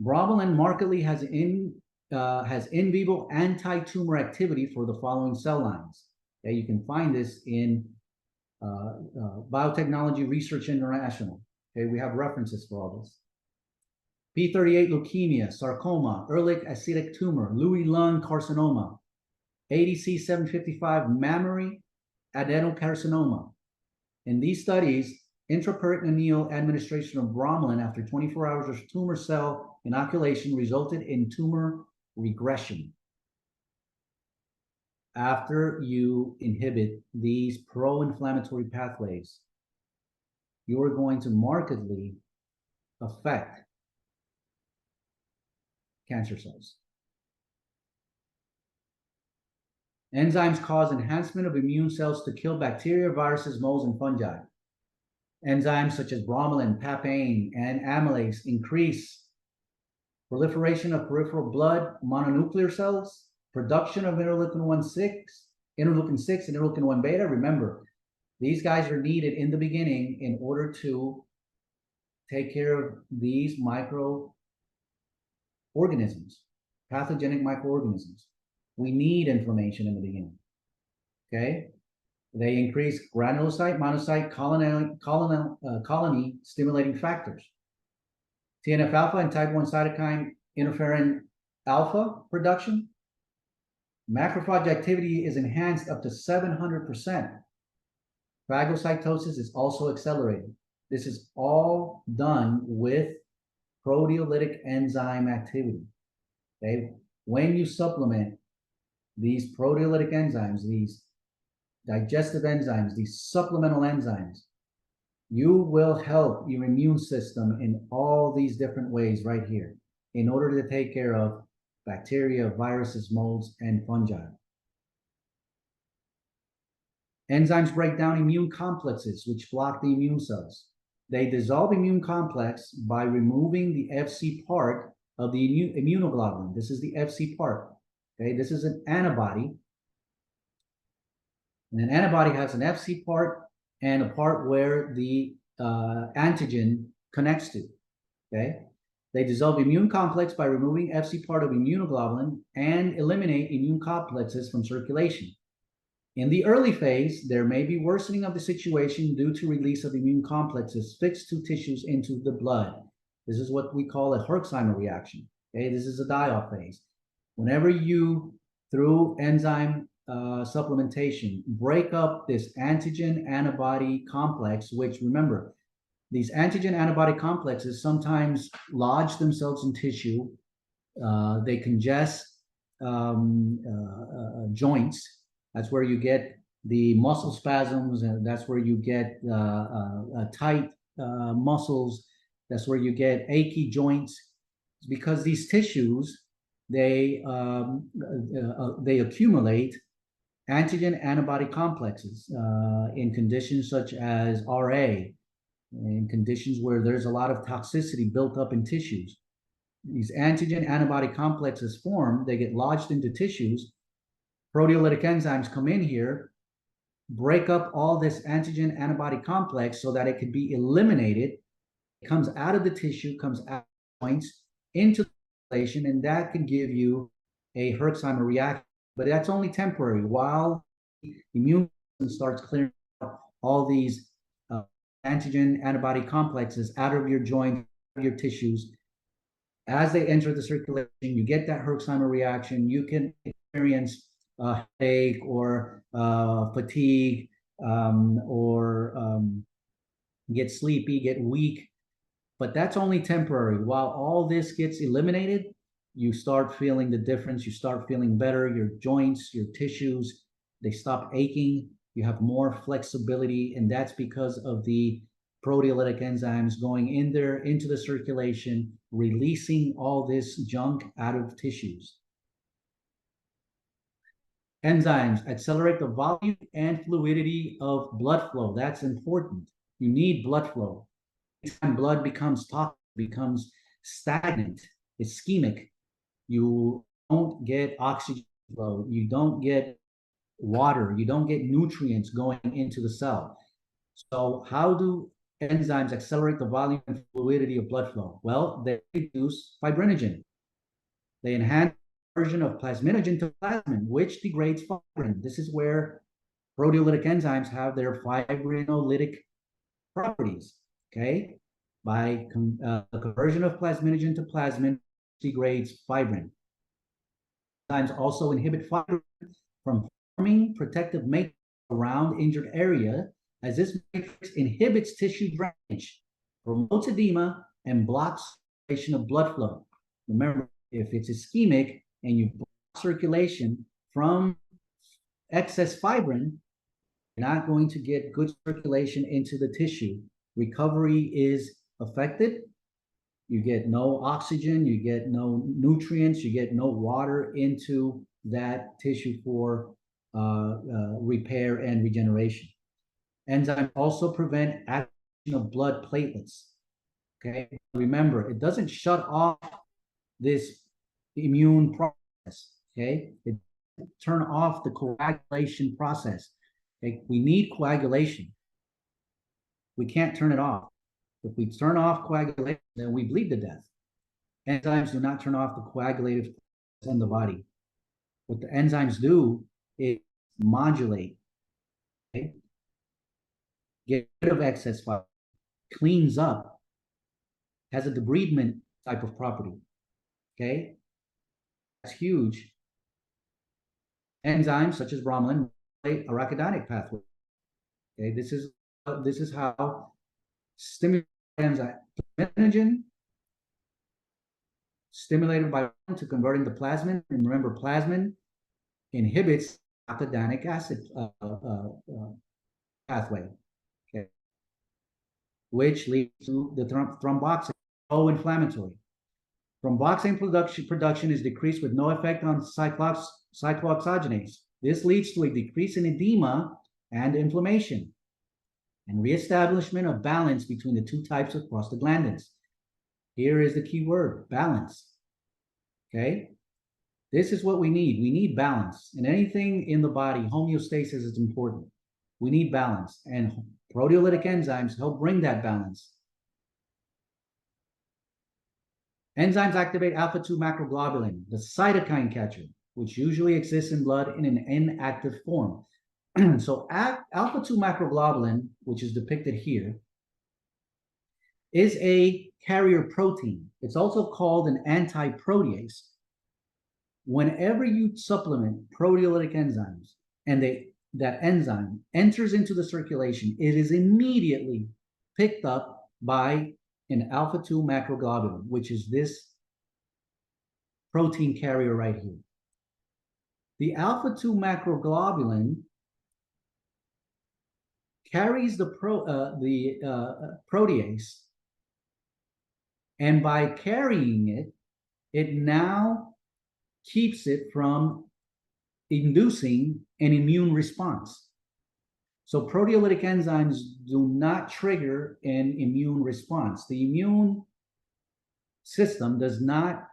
Bromelain markedly has in vivo anti-tumor activity for the following cell lines. Okay, you can find this in Biotechnology Research International. Okay, we have references for all this. P38 leukemia, sarcoma, Ehrlich acidic tumor, Lewy lung carcinoma, ADC 755 mammary adenocarcinoma. In these studies, intraperitoneal administration of bromelain after 24 hours of tumor cell inoculation resulted in tumor regression. After you inhibit these pro-inflammatory pathways, you are going to markedly affect cancer cells. Enzymes cause enhancement of immune cells to kill bacteria, viruses, molds, and fungi. Enzymes such as bromelain, papain, and amylase increase proliferation of peripheral blood mononuclear cells, production of interleukin 6, interleukin 6 and interleukin 1 beta. Remember, these guys are needed in the beginning in order to take care of these microorganisms, pathogenic microorganisms. We need inflammation in the beginning, okay? They increase granulocyte, monocyte, colony stimulating factors. TNF-alpha and type 1 cytokine interferon alpha production. Macrophage activity is enhanced up to 700%. Phagocytosis is also accelerated. This is all done with proteolytic enzyme activity. Okay? When you supplement these proteolytic enzymes, these digestive enzymes, these supplemental enzymes, you will help your immune system in all these different ways right here in order to take care of bacteria, viruses, molds, and fungi. Enzymes break down immune complexes, which block the immune cells. They dissolve immune complex by removing the Fc part of the immunoglobulin. This is the Fc part. Okay, this is an antibody. And an antibody has an Fc part and a part where the antigen connects to. Okay, they dissolve immune complex by removing Fc part of immunoglobulin and eliminate immune complexes from circulation. In the early phase, there may be worsening of the situation due to release of immune complexes fixed to tissues into the blood. This is what we call a Herxheimer reaction. Okay, this is a die-off phase. Whenever you, through enzyme supplementation, break up this antigen-antibody complex, which, remember, these antigen-antibody complexes sometimes lodge themselves in tissue. They congest joints. That's where you get the muscle spasms, and that's where you get tight muscles. That's where you get achy joints. It's because these tissues, they accumulate antigen-antibody complexes in conditions such as RA, in conditions where there's a lot of toxicity built up in tissues. These antigen-antibody complexes form, they get lodged into tissues. Proteolytic enzymes come in here, break up all this antigen-antibody complex so that it can be eliminated. It comes out of the tissue, comes out of the joints, into the circulation, and that can give you a Herxheimer reaction. But that's only temporary. While the immune system starts clearing out all these antigen-antibody complexes out of your joint, out of your tissues, as they enter the circulation, you get that Herxheimer reaction. You can experience headache or fatigue, or get sleepy, get weak. But that's only temporary. While all this gets eliminated, you start feeling the difference. You start feeling better. Your joints, your tissues, they stop aching. You have more flexibility, and that's because of the proteolytic enzymes going in there into the circulation, releasing all this junk out of tissues. Enzymes accelerate the volume and fluidity of blood flow. That's important. You need blood flow. Anytime blood becomes toxic, becomes stagnant, ischemic, you don't get oxygen flow, you don't get water, you don't get nutrients going into the cell. So how do enzymes accelerate the volume and fluidity of blood flow? Well, they reduce fibrinogen. They enhance the conversion of plasminogen to plasmin, which degrades fibrin. This is where proteolytic enzymes have their fibrinolytic properties, okay? By the conversion of plasminogen to plasmin, degrades fibrin. Enzymes also inhibit fibrin from forming protective matrix around injured area, as this matrix inhibits tissue drainage, promotes edema, and blocks circulation of blood flow. Remember, if it's ischemic and you block circulation from excess fibrin, you're not going to get good circulation into the tissue. Recovery is affected. You get no oxygen, you get no nutrients, you get no water into that tissue for repair and regeneration. Enzymes also prevent action of blood platelets. Okay, remember, it doesn't shut off this immune process, okay? It turn off the coagulation process. Okay? We need coagulation. We can't turn it off. If we turn off coagulation, then we bleed to death. Enzymes do not turn off the coagulative in the body. What the enzymes do is modulate, okay? Get rid of excess fiber, cleans up, has a debridement type of property, okay? That's huge. Enzymes such as bromelain regulate arachidonic pathway. Okay, this is how stimulated enzyme plasminogen stimulated by to converting the plasmin. And remember, plasmin inhibits arachidonic acid pathway, okay, which leads to the thromboxane, pro-inflammatory. Thromboxane production is decreased with no effect on cyclooxygenase. This leads to a decrease in edema and inflammation and reestablishment of balance between the two types of prostaglandins. Here is the key word, balance. Okay? This is what we need. We need balance. In anything in the body, homeostasis is important. We need balance, and proteolytic enzymes help bring that balance. Enzymes activate alpha-2 macroglobulin, the cytokine catcher, which usually exists in blood in an inactive form. So alpha-2 macroglobulin, which is depicted here, is a carrier protein. It's also called an antiprotease. Whenever you supplement proteolytic enzymes and that enzyme enters into the circulation, it is immediately picked up by an alpha-2 macroglobulin, which is this protein carrier right here. The alpha-2 macroglobulin carries the protease, and by carrying it, it now keeps it from inducing an immune response. So proteolytic enzymes do not trigger an immune response. The immune system does not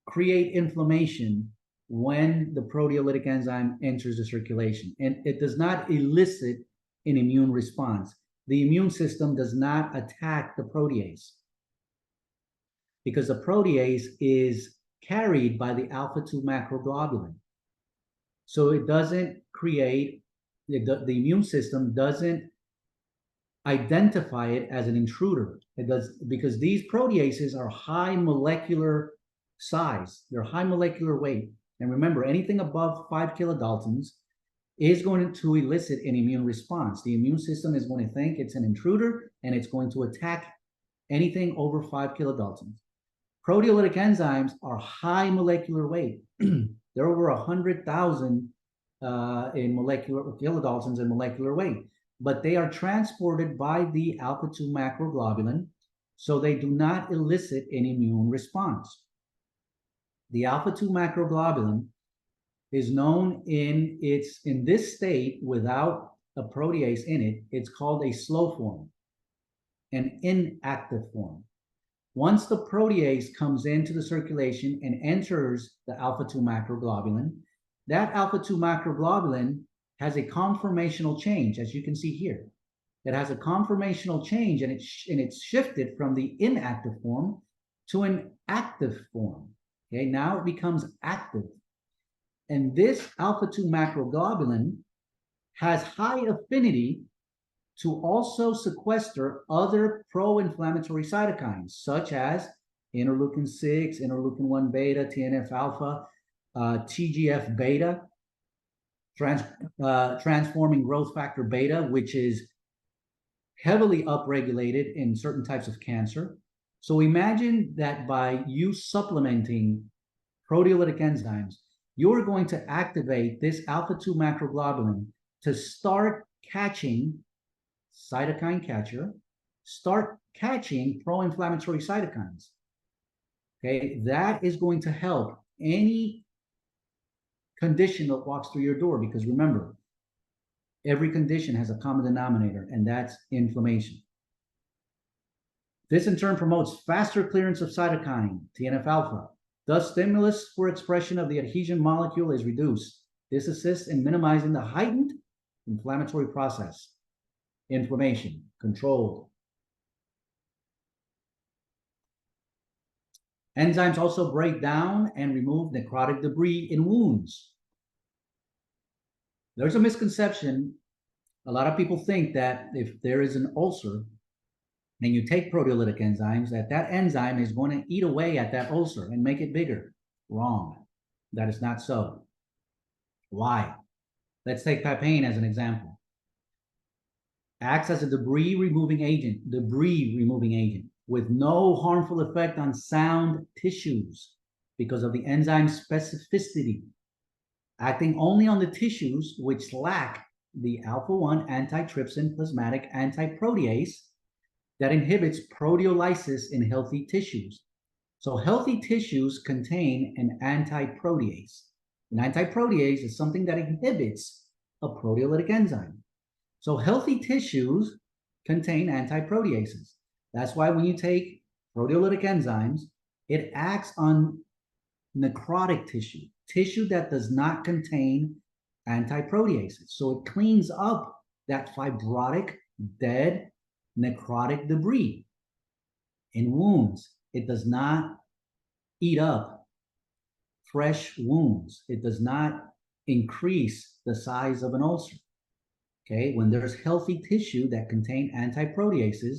create inflammation when the proteolytic enzyme enters the circulation, and it does not elicit an immune response. The immune system does not attack the protease because the protease is carried by the alpha-2 macroglobulin. So it doesn't create, the immune system doesn't identify it as an intruder. It does, because these proteases are high molecular size, they're high molecular weight. And remember, anything above 5 kilodaltons is going to elicit an immune response. The immune system is going to think it's an intruder, and it's going to attack anything over 5 kilodaltons. Proteolytic enzymes are high molecular weight. They're over 100,000 in molecular kilodaltons in molecular weight, but they are transported by the alpha-2 macroglobulin, so they do not elicit an immune response. The alpha-2 macroglobulin is known in this state without a protease in it. It's called a slow form, an inactive form. Once the protease comes into the circulation and enters the alpha-2 macroglobulin, that alpha-2 macroglobulin has a conformational change, as you can see here. It has a conformational change, and it's shifted from the inactive form to an active form. Okay, now it becomes active. And this alpha-2 macroglobulin has high affinity to also sequester other pro-inflammatory cytokines, such as interleukin-6, interleukin-1 beta, TNF-alpha, TGF-beta, transforming growth factor beta, which is heavily upregulated in certain types of cancer. So imagine that by you supplementing proteolytic enzymes, you're going to activate this alpha-2 macroglobulin to start catching cytokine catcher, start catching pro-inflammatory cytokines. Okay, that is going to help any condition that walks through your door, because remember, every condition has a common denominator, and that's inflammation. This in turn promotes faster clearance of cytokine, TNF-alpha. Thus, stimulus for expression of the adhesion molecule is reduced. This assists in minimizing the heightened inflammatory process. Inflammation controlled. Enzymes also break down and remove necrotic debris in wounds. There's a misconception. A lot of people think that if there is an ulcer and you take proteolytic enzymes, that enzyme is going to eat away at that ulcer and make it bigger. Wrong. That is not so. Why? Let's take papain as an example. Acts as a debris removing agent with no harmful effect on sound tissues because of the enzyme specificity, acting only on the tissues which lack the alpha-1 antitrypsin plasmatic antiprotease that inhibits proteolysis in healthy tissues. So healthy tissues contain an antiprotease. An antiprotease is something that inhibits a proteolytic enzyme. So healthy tissues contain antiproteases. That's why when you take proteolytic enzymes, it acts on necrotic tissue that does not contain antiproteases. So it cleans up that fibrotic, dead, necrotic debris in wounds. It does not eat up fresh wounds. It does not increase the size of an ulcer. Okay, when there's healthy tissue that contain antiproteases,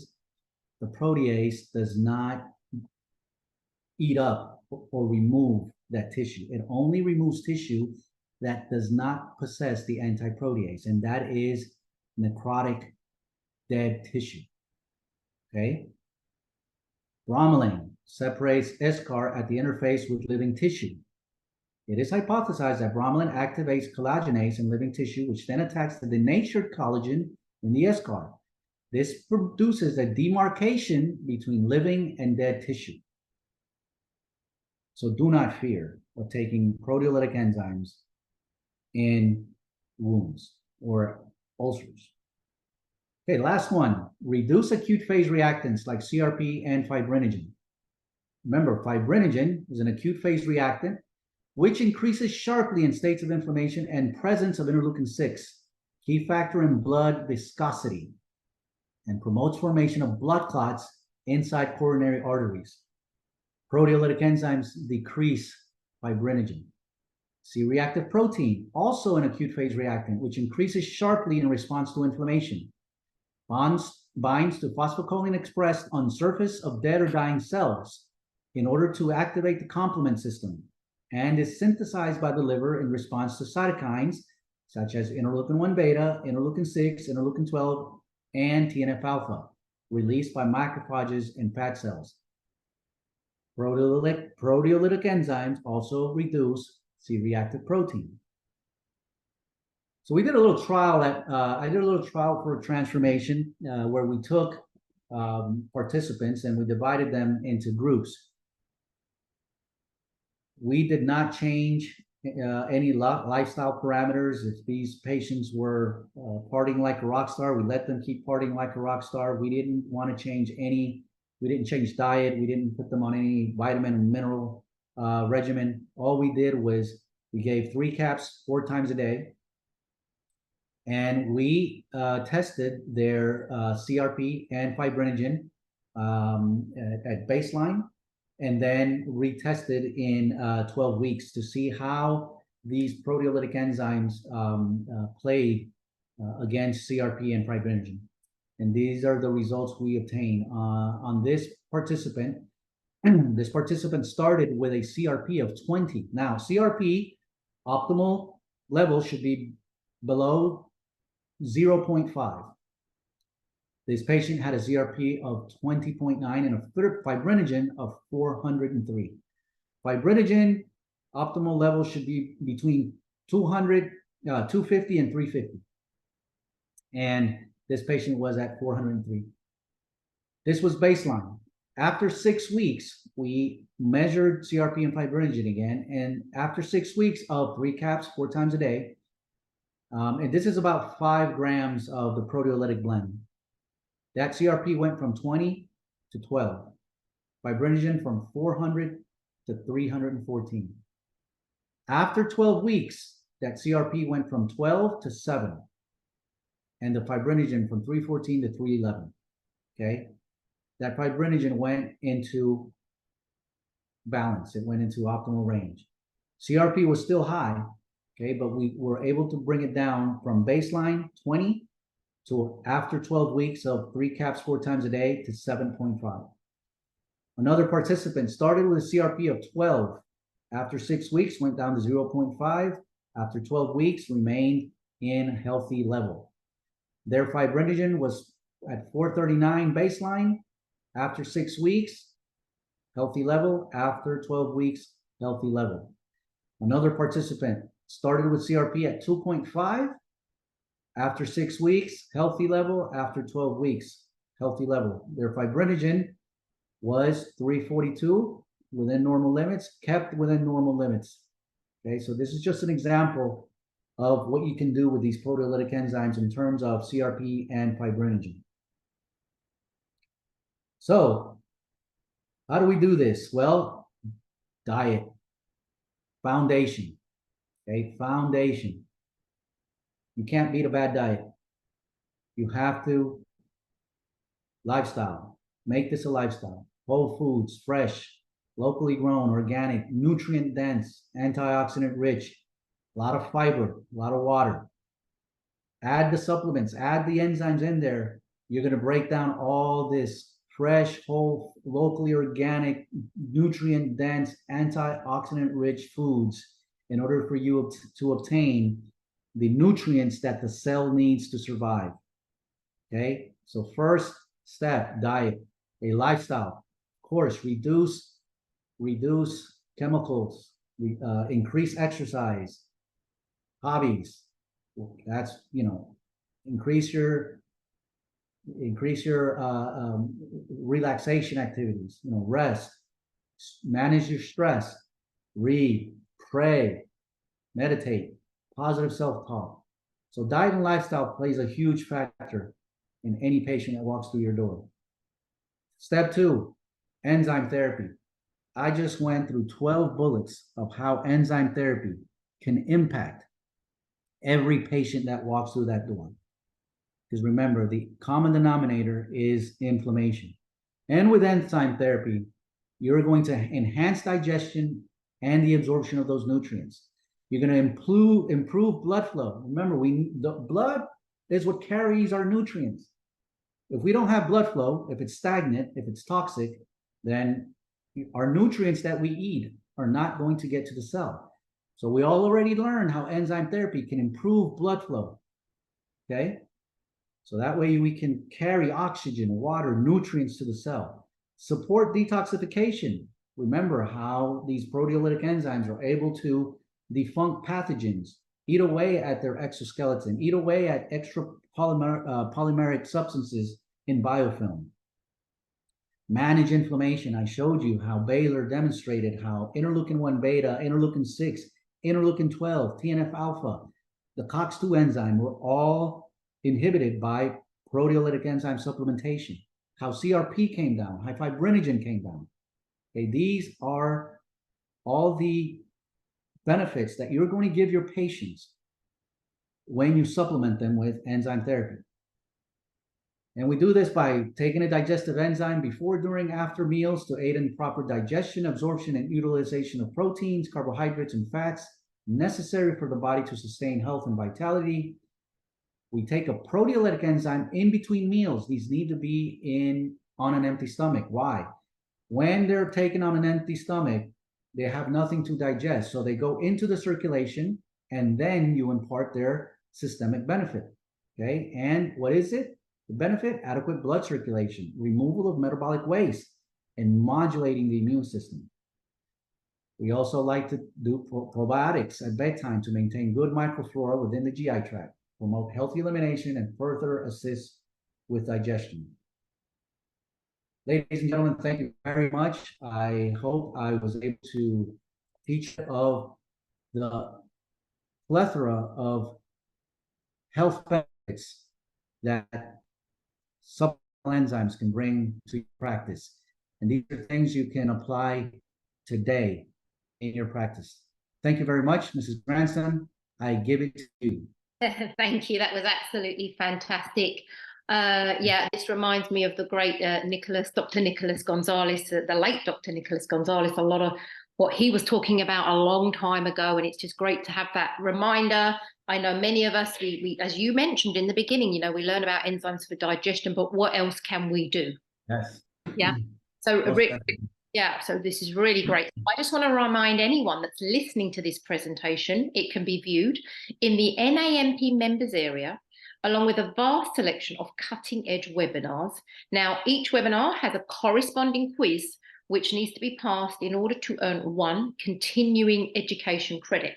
the protease does not eat up or remove that tissue. It only removes tissue that does not possess the antiprotease, and that is necrotic dead tissue. Okay? Bromelain separates eschar at the interface with living tissue. It is hypothesized that bromelain activates collagenase in living tissue, which then attacks the denatured collagen in the eschar. This produces a demarcation between living and dead tissue. So do not fear of taking proteolytic enzymes in wounds or ulcers. Okay, last one. Reduce acute phase reactants like CRP and fibrinogen. Remember, fibrinogen is an acute phase reactant which increases sharply in states of inflammation and presence of interleukin-6, key factor in blood viscosity, and promotes formation of blood clots inside coronary arteries. Proteolytic enzymes decrease fibrinogen. C-reactive protein, also an acute phase reactant, which increases sharply in response to inflammation. Binds to phosphocholine expressed on surface of dead or dying cells in order to activate the complement system, and is synthesized by the liver in response to cytokines such as interleukin-1 beta, interleukin-6, interleukin-12, and TNF-alpha, released by macrophages and fat cells. Proteolytic enzymes also reduce C-reactive protein. So we did a little trial I did a little trial for transformation where we took participants and we divided them into groups. We did not change any lifestyle parameters. If these patients were partying like a rock star, we let them keep partying like a rock star. We didn't want to change we didn't change diet. We didn't put them on any vitamin and mineral regimen. All we did was we gave 3 caps 4 times a day. And we tested their CRP and fibrinogen at baseline, and then retested in 12 weeks to see how these proteolytic enzymes played against CRP and fibrinogen. And these are the results we obtained on this participant. This participant started with a CRP of 20. Now, CRP optimal level should be below 0.5. This patient had a CRP of 20.9 and a fibrinogen of 403. Fibrinogen optimal level should be between 250 and 350. And this patient was at 403. This was baseline. After 6 weeks, we measured CRP and fibrinogen again. And after 6 weeks of 3 caps 4 times a day, and this is about 5 grams of the proteolytic blend, that CRP went from 20 to 12. Fibrinogen from 400 to 314. After 12 weeks, that CRP went from 12 to 7, and the fibrinogen from 314 to 311. Okay, that fibrinogen went into balance. It went into optimal range. CRP was still high, okay, but we were able to bring it down from baseline 20 to after 12 weeks of 3 caps 4 times a day to 7.5. Another participant started with a CRP of 12. After 6 weeks, went down to 0.5. After 12 weeks, remained in healthy level. Their fibrinogen was at 439 baseline. After 6 weeks, healthy level. After 12 weeks, healthy level. Another participant started with CRP at 2.5. After 6 weeks, healthy level. After 12 weeks, healthy level. Their fibrinogen was 342, within normal limits, kept within normal limits. Okay, so this is just an example of what you can do with these proteolytic enzymes in terms of CRP and fibrinogen. So, how do we do this? Well, diet, foundation, okay, foundation. You can't beat a bad diet. You have to, lifestyle, make this a lifestyle. Whole foods, fresh, locally grown, organic, nutrient dense, antioxidant rich, a lot of fiber, a lot of water. Add the supplements, add the enzymes in there. You're going to break down all this fresh, whole, locally organic, nutrient dense, antioxidant rich foods in order for you to obtain the nutrients that the cell needs to survive. Okay, so first step, diet, a lifestyle. Of course, reduce chemicals, increase exercise, hobbies. That's, increase your relaxation activities, rest, manage your stress, read, pray, meditate, positive self-talk. So diet and lifestyle plays a huge factor in any patient that walks through your door. Step 2, enzyme therapy. I just went through 12 bullets of how enzyme therapy can impact every patient that walks through that door. Because remember, the common denominator is inflammation. And with enzyme therapy, you're going to enhance digestion and the absorption of those nutrients. You're going to improve blood flow. Remember, the blood is what carries our nutrients. If we don't have blood flow, if it's stagnant, if it's toxic, then our nutrients that we eat are not going to get to the cell. So we already learned how enzyme therapy can improve blood flow. Okay? So that way we can carry oxygen, water, nutrients to the cell. Support detoxification. Remember how these proteolytic enzymes are able to defunct pathogens, eat away at their exoskeleton, eat away at extra polymeric substances in biofilm. Manage inflammation. I showed you how Baylor demonstrated how interleukin-1 beta, interleukin-6, interleukin-12, TNF-alpha, the COX-2 enzyme were all inhibited by proteolytic enzyme supplementation. How CRP came down, how fibrinogen came down. Okay, these are all the benefits that you're going to give your patients when you supplement them with enzyme therapy. And we do this by taking a digestive enzyme before, during, after meals to aid in proper digestion, absorption, and utilization of proteins, carbohydrates, and fats necessary for the body to sustain health and vitality. We take a proteolytic enzyme in between meals. These need to be on an empty stomach. Why? When they're taken on an empty stomach, they have nothing to digest. So they go into the circulation, and then you impart their systemic benefit. Okay, and what is it? The benefit: adequate blood circulation, removal of metabolic waste, and modulating the immune system. We also like to do probiotics at bedtime to maintain good microflora within the GI tract, promote healthy elimination, and further assist with digestion. Ladies and gentlemen, thank you very much. I hope I was able to teach of the plethora of health benefits that supplements enzymes can bring to your practice. And these are things you can apply today in your practice. Thank you very much, Mrs. Granson. I give it to you. Thank you. That was absolutely fantastic. Yeah, this reminds me of the great Dr. Nicholas Gonzalez, the late Dr. Nicholas Gonzalez, a lot of what he was talking about a long time ago. And it's just great to have that reminder. I know many of us, we as you mentioned in the beginning, you know, we learn about enzymes for digestion, but what else can we do? Yes. Yeah. So, yeah, so this is really great. I just want to remind anyone that's listening to this presentation, it can be viewed in the NANP members area, along with a vast selection of cutting-edge webinars. Now, each webinar has a corresponding quiz which needs to be passed in order to earn 1 continuing education credit.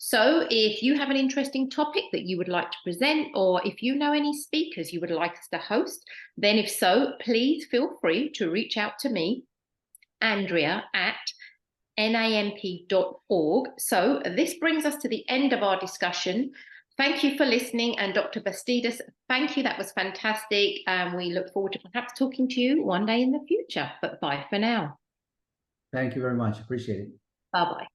So if you have an interesting topic that you would like to present, or if you know any speakers you would like us to host, then if so, please feel free to reach out to me, Andrea, at nanp.org. So this brings us to the end of our discussion. Thank you for listening. And Dr. Bastidas, thank you. That was fantastic. And we look forward to perhaps talking to you one day in the future. But bye for now. Thank you very much. Appreciate it. Bye-bye.